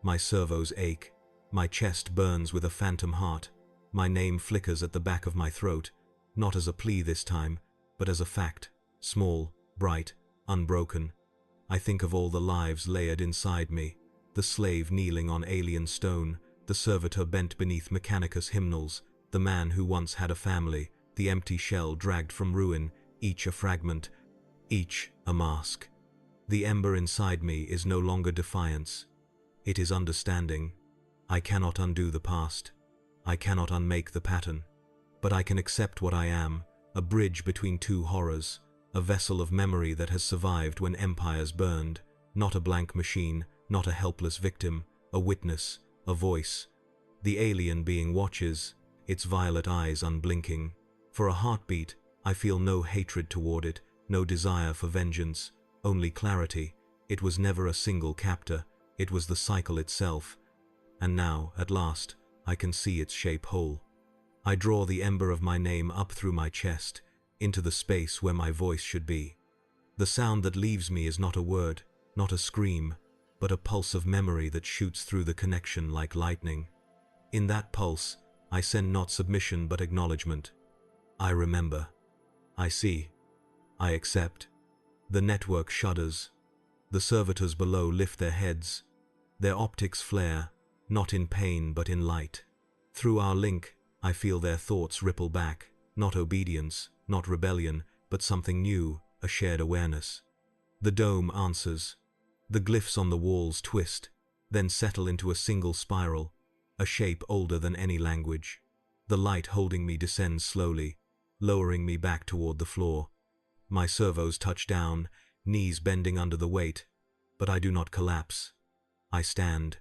My servos ache. My chest burns with a phantom heart. My name flickers at the back of my throat, not as a plea this time, but as a fact, small, bright, unbroken. I think of all the lives layered inside me, the slave kneeling on alien stone, the servitor bent beneath Mechanicus hymnals, the man who once had a family, the empty shell dragged from ruin, each a fragment, each a mask. The ember inside me is no longer defiance. It is understanding. I cannot undo the past. I cannot unmake the pattern. But I can accept what I am, a bridge between two horrors, a vessel of memory that has survived when empires burned, not a blank machine, not a helpless victim, a witness, a voice. The alien being watches, its violet eyes unblinking. For a heartbeat, I feel no hatred toward it, no desire for vengeance, only clarity. It was never a single captor, it was the cycle itself. And now, at last, I can see its shape whole. I draw the ember of my name up through my chest, into the space where my voice should be. The sound that leaves me is not a word, not a scream, but a pulse of memory that shoots through the connection like lightning. In that pulse, I send not submission but acknowledgement. I remember. I see. I accept. The network shudders. The servitors below lift their heads. Their optics flare, not in pain but in light. Through our link, I feel their thoughts ripple back, not obedience, not rebellion, but something new, a shared awareness. The dome answers. The glyphs on the walls twist, then settle into a single spiral, a shape older than any language. The light holding me descends slowly, lowering me back toward the floor. My servos touch down, knees bending under the weight, but I do not collapse. I stand.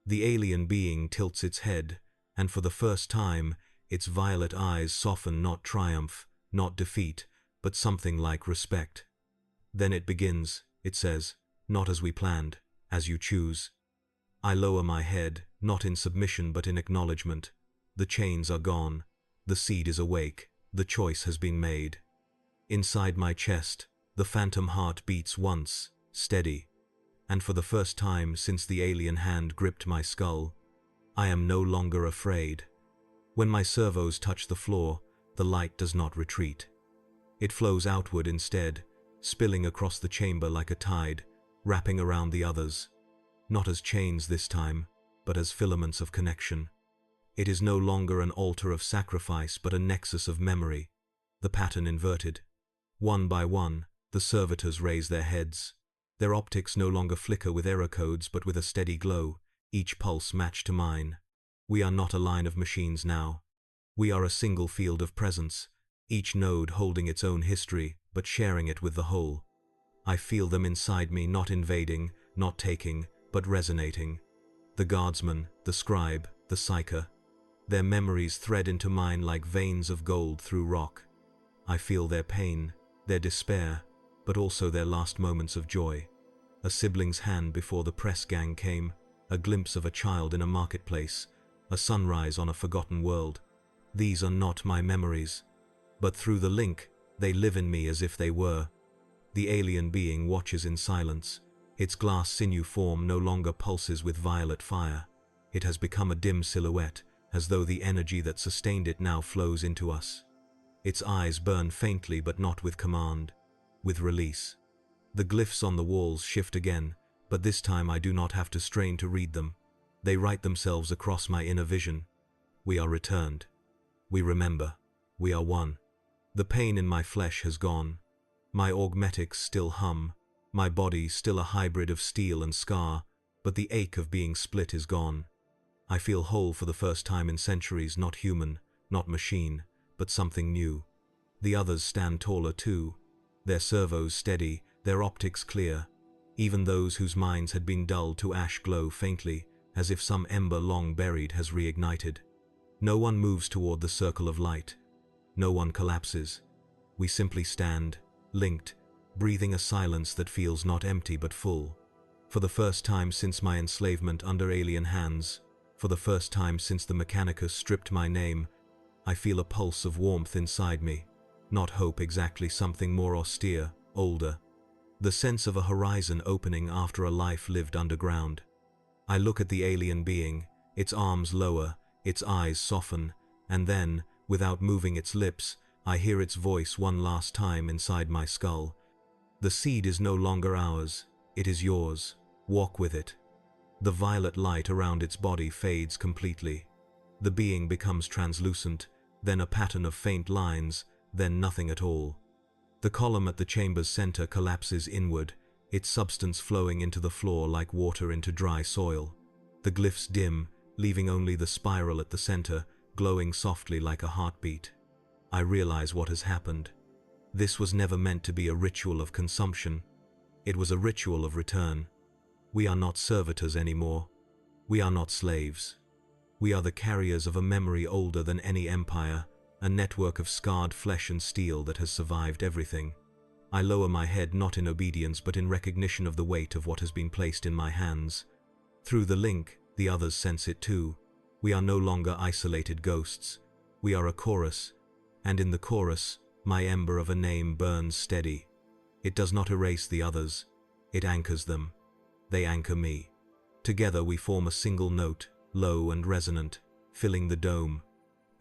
The alien being tilts its head, and for the first time, its violet eyes soften not triumph, not defeat, but something like respect. Then it begins, it says, not as we planned, as you choose. I lower my head, not in submission but in acknowledgement. The chains are gone. The seed is awake, The choice has been made. Inside my chest, the phantom heart beats once, steady, and for the first time since the alien hand gripped my skull, I am no longer afraid. When my servos touch the floor, the light does not retreat. It flows outward instead, spilling across the chamber like a tide, wrapping around the others. Not as chains this time, but as filaments of connection. It is no longer an altar of sacrifice, but a nexus of memory, the pattern inverted. One by one, the servitors raise their heads. Their optics no longer flicker with error codes, but with a steady glow, each pulse matched to mine. We are not a line of machines now. We are a single field of presence, each node holding its own history, but sharing it with the whole. I feel them inside me, not invading, not taking, but resonating. The guardsman, the scribe, the psyker. Their memories thread into mine like veins of gold through rock. I feel their pain, their despair, but also their last moments of joy. A sibling's hand before the press gang came, a glimpse of a child in a marketplace, a sunrise on a forgotten world. These are not my memories, but through the link, they live in me as if they were. The alien being watches in silence. Its glass sinew form no longer pulses with violet fire. It has become a dim silhouette, as though the energy that sustained it now flows into us. Its eyes burn faintly, but not with command, with release. The glyphs on the walls shift again, but this time I do not have to strain to read them. They write themselves across my inner vision. We are returned. We remember. We are one. The pain in my flesh has gone. My augmetics still hum. My body still a hybrid of steel and scar, but the ache of being split is gone. I feel whole for the first time in centuries, not human, not machine, but something new. The others stand taller too, their servos steady, their optics clear. Even those whose minds had been dulled to ash glow faintly, as if some ember long buried has reignited. No one moves toward the circle of light. No one collapses. We simply stand, linked, breathing a silence that feels not empty but full. For the first time since my enslavement under alien hands, for the first time since the Mechanicus stripped my name, I feel a pulse of warmth inside me. Not hope exactly, something more austere, older. The sense of a horizon opening after a life lived underground. I look at the alien being, its arms lower, its eyes soften, and then, without moving its lips, I hear its voice one last time inside my skull. The seed is no longer ours, it is yours. Walk with it. The violet light around its body fades completely. The being becomes translucent, then a pattern of faint lines, then nothing at all. The column at the chamber's center collapses inward, its substance flowing into the floor like water into dry soil. The glyphs dim, leaving only the spiral at the center, glowing softly like a heartbeat. I realize what has happened. This was never meant to be a ritual of consumption. It was a ritual of return. We are not servitors anymore. We are not slaves. We are the carriers of a memory older than any empire, a network of scarred flesh and steel that has survived everything. I lower my head not in obedience but in recognition of the weight of what has been placed in my hands. Through the link, the others sense it too. We are no longer isolated ghosts. We are a chorus, and in the chorus, my ember of a name burns steady. It does not erase the others. It anchors them. They anchor me. Together we form a single note, low and resonant, filling the dome.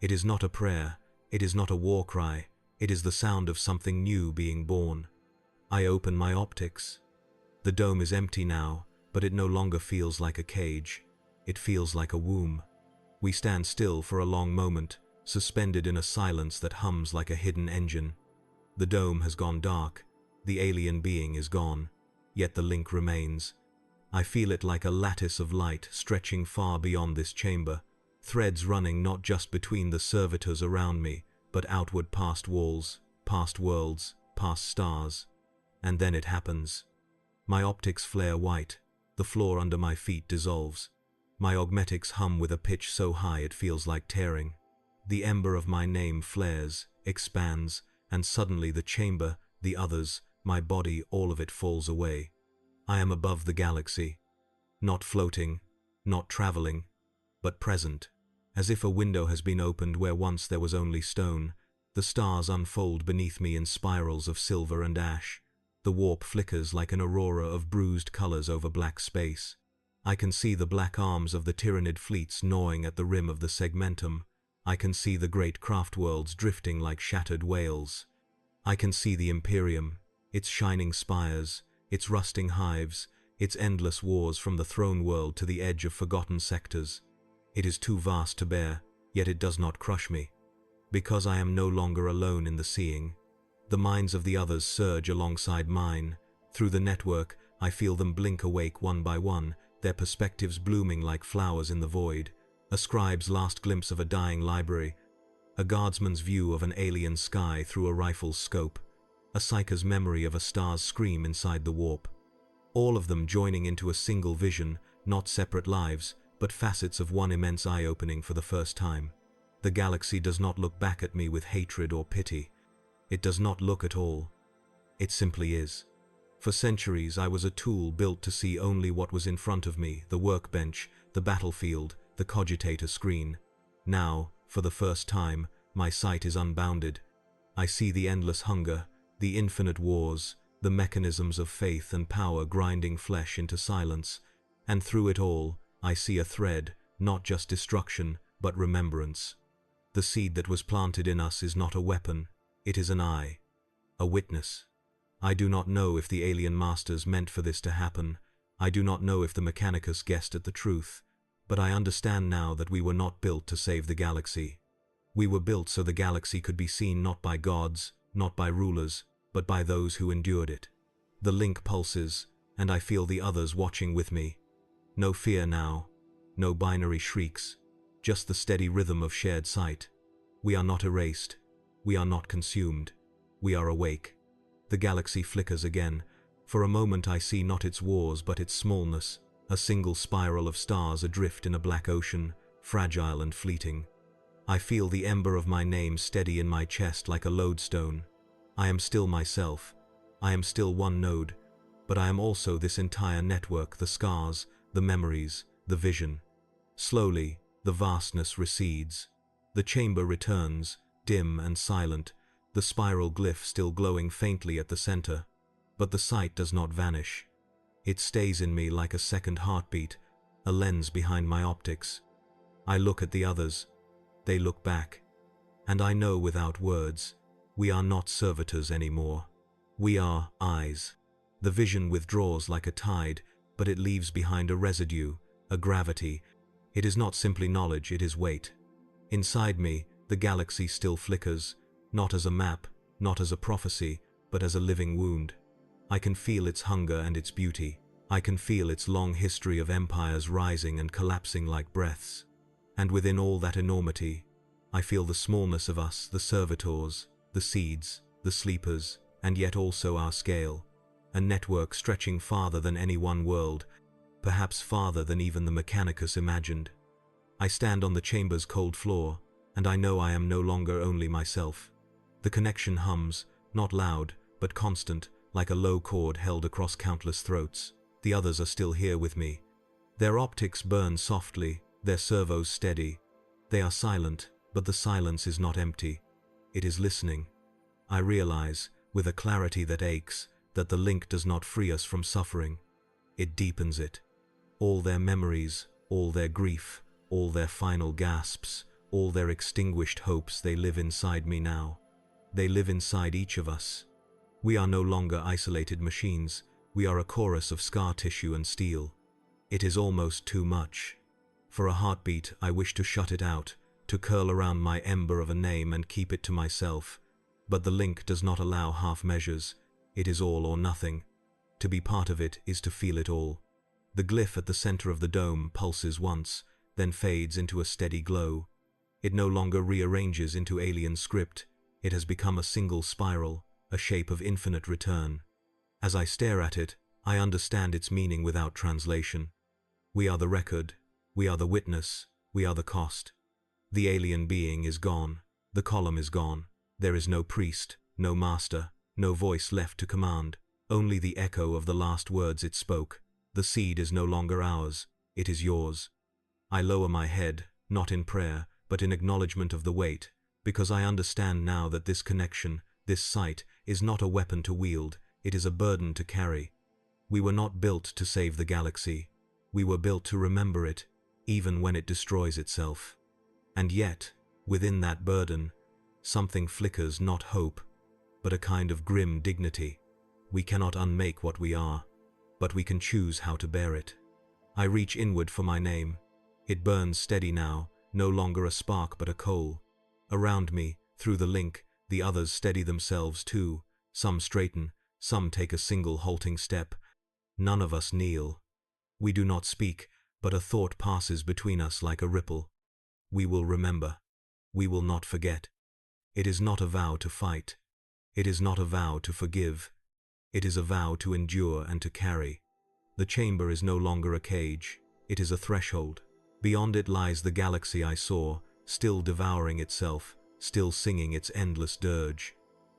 It is not a prayer. It is not a war cry. It is the sound of something new being born. I open my optics. The dome is empty now, but it no longer feels like a cage. It feels like a womb. We stand still for a long moment, suspended in a silence that hums like a hidden engine. The dome has gone dark. The alien being is gone. Yet the link remains. I feel it like a lattice of light stretching far beyond this chamber, threads running not just between the servitors around me, but outward past walls, past worlds, past stars. And then it happens. My optics flare white. The floor under my feet dissolves. My augmetics hum with a pitch so high it feels like tearing. The ember of my name flares, expands, and suddenly the chamber, the others, my body, all of it falls away. I am above the galaxy. Not floating, not traveling, but present. As if a window has been opened where once there was only stone. The stars unfold beneath me in spirals of silver and ash. The warp flickers like an aurora of bruised colors over black space. I can see the black arms of the Tyrannid fleets gnawing at the rim of the segmentum. I can see the great craft worlds drifting like shattered whales. I can see the Imperium, its shining spires, its rusting hives, its endless wars from the throne world to the edge of forgotten sectors. It is too vast to bear, yet it does not crush me. Because I am no longer alone in the seeing. The minds of the others surge alongside mine. Through the network, I feel them blink awake one by one, their perspectives blooming like flowers in the void. A scribe's last glimpse of a dying library. A guardsman's view of an alien sky through a rifle's scope. A psyker's memory of a star's scream inside the warp. All of them joining into a single vision, not separate lives, but facets of one immense eye-opening for the first time. The galaxy does not look back at me with hatred or pity. It does not look at all. It simply is. For centuries I was a tool built to see only what was in front of me, the workbench, the battlefield, the cogitator screen. Now, for the first time, my sight is unbounded. I see the endless hunger, the infinite wars, the mechanisms of faith and power grinding flesh into silence, and through it all, I see a thread, not just destruction, but remembrance. The seed that was planted in us is not a weapon, it is an eye, a witness. I do not know if the alien masters meant for this to happen. I do not know if the Mechanicus guessed at the truth, but I understand now that we were not built to save the galaxy. We were built so the galaxy could be seen not by gods, not by rulers, but by those who endured it. The link pulses, and I feel the others watching with me. No fear now, no binary shrieks, just the steady rhythm of shared sight. We are not erased, we are not consumed, we are awake. The galaxy flickers again. For a moment I see not its wars but its smallness, a single spiral of stars adrift in a black ocean, fragile and fleeting. I feel the ember of my name steady in my chest like a lodestone. I am still myself. I am still one node, but I am also this entire network, the scars, the memories, the vision. Slowly, the vastness recedes. The chamber returns, dim and silent, the spiral glyph still glowing faintly at the center. But the sight does not vanish. It stays in me like a second heartbeat, a lens behind my optics. I look at the others. They look back. And I know without words, we are not servitors anymore. We are eyes. The vision withdraws like a tide, but it leaves behind a residue, a gravity. It is not simply knowledge, it is weight. Inside me, the galaxy still flickers, not as a map, not as a prophecy, but as a living wound. I can feel its hunger and its beauty. I can feel its long history of empires rising and collapsing like breaths. And within all that enormity, I feel the smallness of us, the servitors, the seeds, the sleepers, and yet also our scale. A network stretching farther than any one world, perhaps farther than even the Mechanicus imagined. I stand on the chamber's cold floor, and I know I am no longer only myself. The connection hums, not loud, but constant, like a low chord held across countless throats. The others are still here with me. Their optics burn softly, their servos steady. They are silent, but the silence is not empty. It is listening. I realize, with a clarity that aches, that the link does not free us from suffering. It deepens it. All their memories, all their grief, all their final gasps, all their extinguished hopes, they live inside me now. They live inside each of us. We are no longer isolated machines. We are a chorus of scar tissue and steel. It is almost too much. For a heartbeat, I wish to shut it out, to curl around my ember of a name and keep it to myself. But the link does not allow half measures. It is all or nothing. To be part of it is to feel it all. The glyph at the center of the dome pulses once, then fades into a steady glow. It no longer rearranges into alien script. It has become a single spiral, a shape of infinite return. As I stare at it, I understand its meaning without translation. We are the record, we are the witness, we are the cost. The alien being is gone, the column is gone. There is no priest, no master, no voice left to command, only the echo of the last words it spoke. The seed is no longer ours, it is yours. I lower my head, not in prayer, but in acknowledgement of the weight. because I understand now that this connection, this sight, is not a weapon to wield, it is a burden to carry. We were not built to save the galaxy. We were built to remember it, even when it destroys itself. And yet, within that burden, something flickers, not hope, but a kind of grim dignity. We cannot unmake what we are, but we can choose how to bear it. I reach inward for my name. It burns steady now, no longer a spark but a coal. Around me, through the link, the others steady themselves too. Some straighten, some take a single halting step. None of us kneel. We do not speak, but a thought passes between us like a ripple. We will remember. We will not forget. It is not a vow to fight. It is not a vow to forgive. It is a vow to endure and to carry. The chamber is no longer a cage. It is a threshold. Beyond it lies the galaxy I saw, still devouring itself, still singing its endless dirge.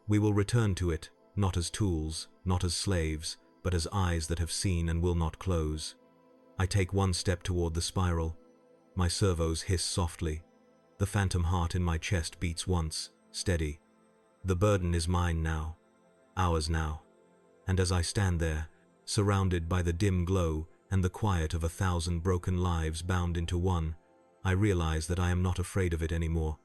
We will return to it, not as tools, not as slaves, but as eyes that have seen and will not close. I take one step toward the spiral. My servos hiss softly. The phantom heart in my chest beats once, steady. The burden is mine now, ours now. And as I stand there, surrounded by the dim glow and the quiet of 1,000 broken lives bound into one, I realize that I am not afraid of it anymore.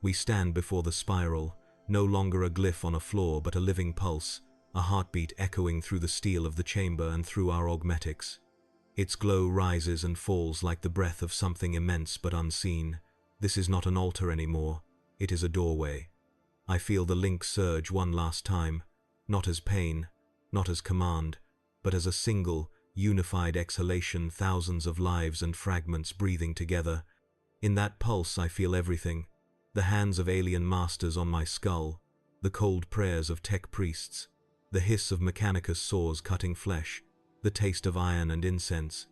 We stand before the spiral, no longer a glyph on a floor but a living pulse, a heartbeat echoing through the steel of the chamber and through our augmetics. Its glow rises and falls like the breath of something immense but unseen. This is not an altar anymore, it is a doorway. I feel the link surge one last time, not as pain, not as command, but as a single, unified exhalation, thousands of lives and fragments breathing together. In that pulse I feel everything, the hands of alien masters on my skull, the cold prayers of tech priests, the hiss of Mechanicus saws cutting flesh, the taste of iron and incense,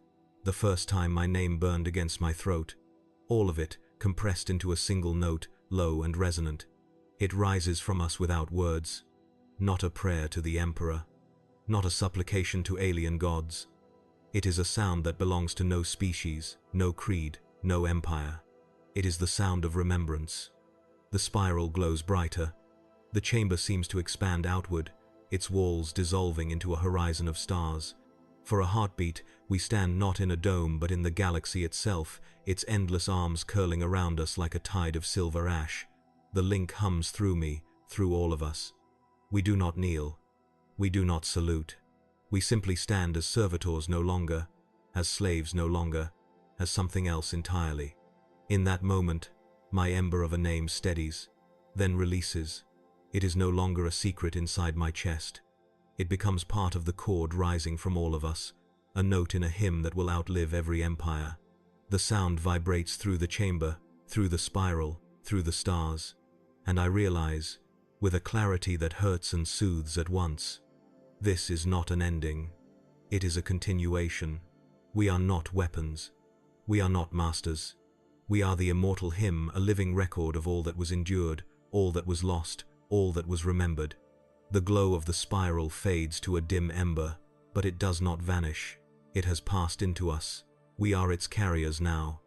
the first time my name burned against my throat, all of it compressed into a single note, low and resonant. It rises from us without words, not a prayer to the Emperor, not a supplication to alien gods. It is a sound that belongs to no species, no creed, no empire. It is the sound of remembrance. The spiral glows brighter. The chamber seems to expand outward, its walls dissolving into a horizon of stars. For a heartbeat, we stand not in a dome but in the galaxy itself, its endless arms curling around us like a tide of silver ash. The link hums through me, through all of us. We do not kneel. We do not salute. We simply stand as servitors no longer, as slaves no longer, as something else entirely. In that moment, my ember of a name steadies, then releases. It is no longer a secret inside my chest. It becomes part of the chord rising from all of us, a note in a hymn that will outlive every empire. The sound vibrates through the chamber, through the spiral, through the stars, and I realize, with a clarity that hurts and soothes at once, this is not an ending. It is a continuation. We are not weapons. We are not masters. We are the immortal hymn, a living record of all that was endured, all that was lost, all that was remembered. The glow of the spiral fades to a dim ember, but it does not vanish. It has passed into us. We are its carriers now.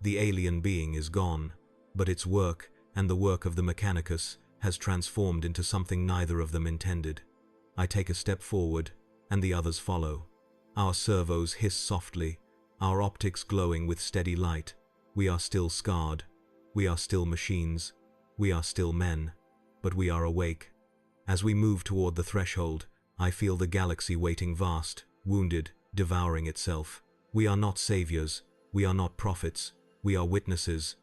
The alien being is gone, but its work, and the work of the Mechanicus, has transformed into something neither of them intended. I take a step forward, and the others follow. Our servos hiss softly, our optics glowing with steady light. We are still scarred. We are still machines. We are still men. But we are awake. As we move toward the threshold, I feel the galaxy waiting vast, wounded, devouring itself. We are not saviors. We are not prophets. We are witnesses.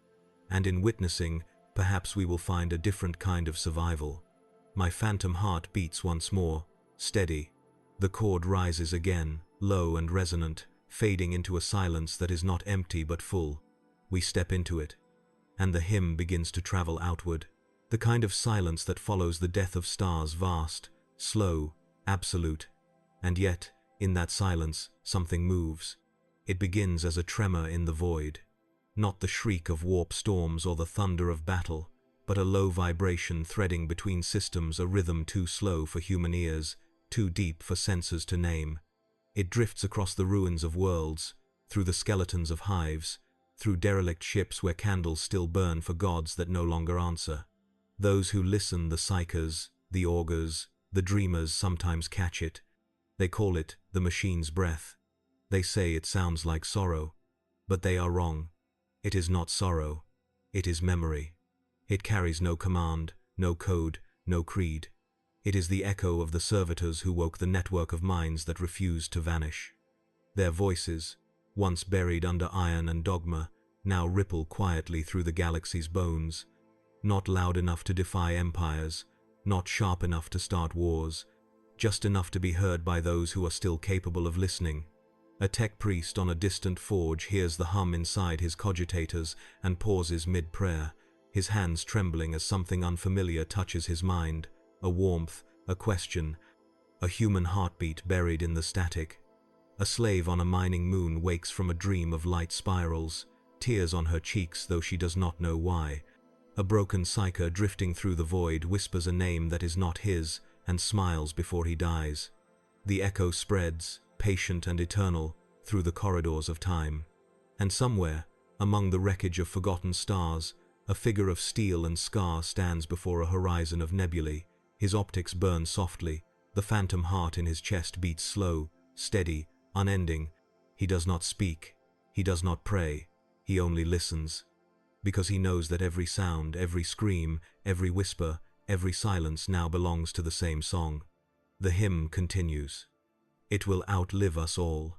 And in witnessing, perhaps we will find a different kind of survival. My phantom heart beats once more, steady. The chord rises again, low and resonant, fading into a silence that is not empty but full. We step into it, and the hymn begins to travel outward. The kind of silence that follows the death of stars, vast, slow, absolute. And yet, in that silence, something moves. It begins as a tremor in the void. Not the shriek of warp storms or the thunder of battle, but a low vibration threading between systems, a rhythm too slow for human ears, too deep for senses to name. It drifts across the ruins of worlds, through the skeletons of hives, through derelict ships where candles still burn for gods that no longer answer. Those who listen, the psychers, the augurs, the dreamers, sometimes catch it. They call it the machine's breath. They say it sounds like sorrow. But they are wrong. It is not sorrow. It is memory. It carries no command, no code, no creed. It is the echo of the servitors who woke the network of minds that refused to vanish. Their voices, once buried under iron and dogma, now ripple quietly through the galaxy's bones, not loud enough to defy empires, not sharp enough to start wars, just enough to be heard by those who are still capable of listening. A tech priest on a distant forge hears the hum inside his cogitators and pauses mid-prayer, his hands trembling as something unfamiliar touches his mind, a warmth, a question, a human heartbeat buried in the static. A slave on a mining moon wakes from a dream of light spirals, tears on her cheeks though she does not know why. A broken psyker drifting through the void whispers a name that is not his and smiles before he dies. The echo spreads, patient and eternal, through the corridors of time. And somewhere, among the wreckage of forgotten stars, a figure of steel and scar stands before a horizon of nebulae. His optics burn softly, the phantom heart in his chest beats slow, steady, unending. He does not speak, he does not pray, he only listens. Because he knows that every sound, every scream, every whisper, every silence now belongs to the same song. The hymn continues. It will outlive us all.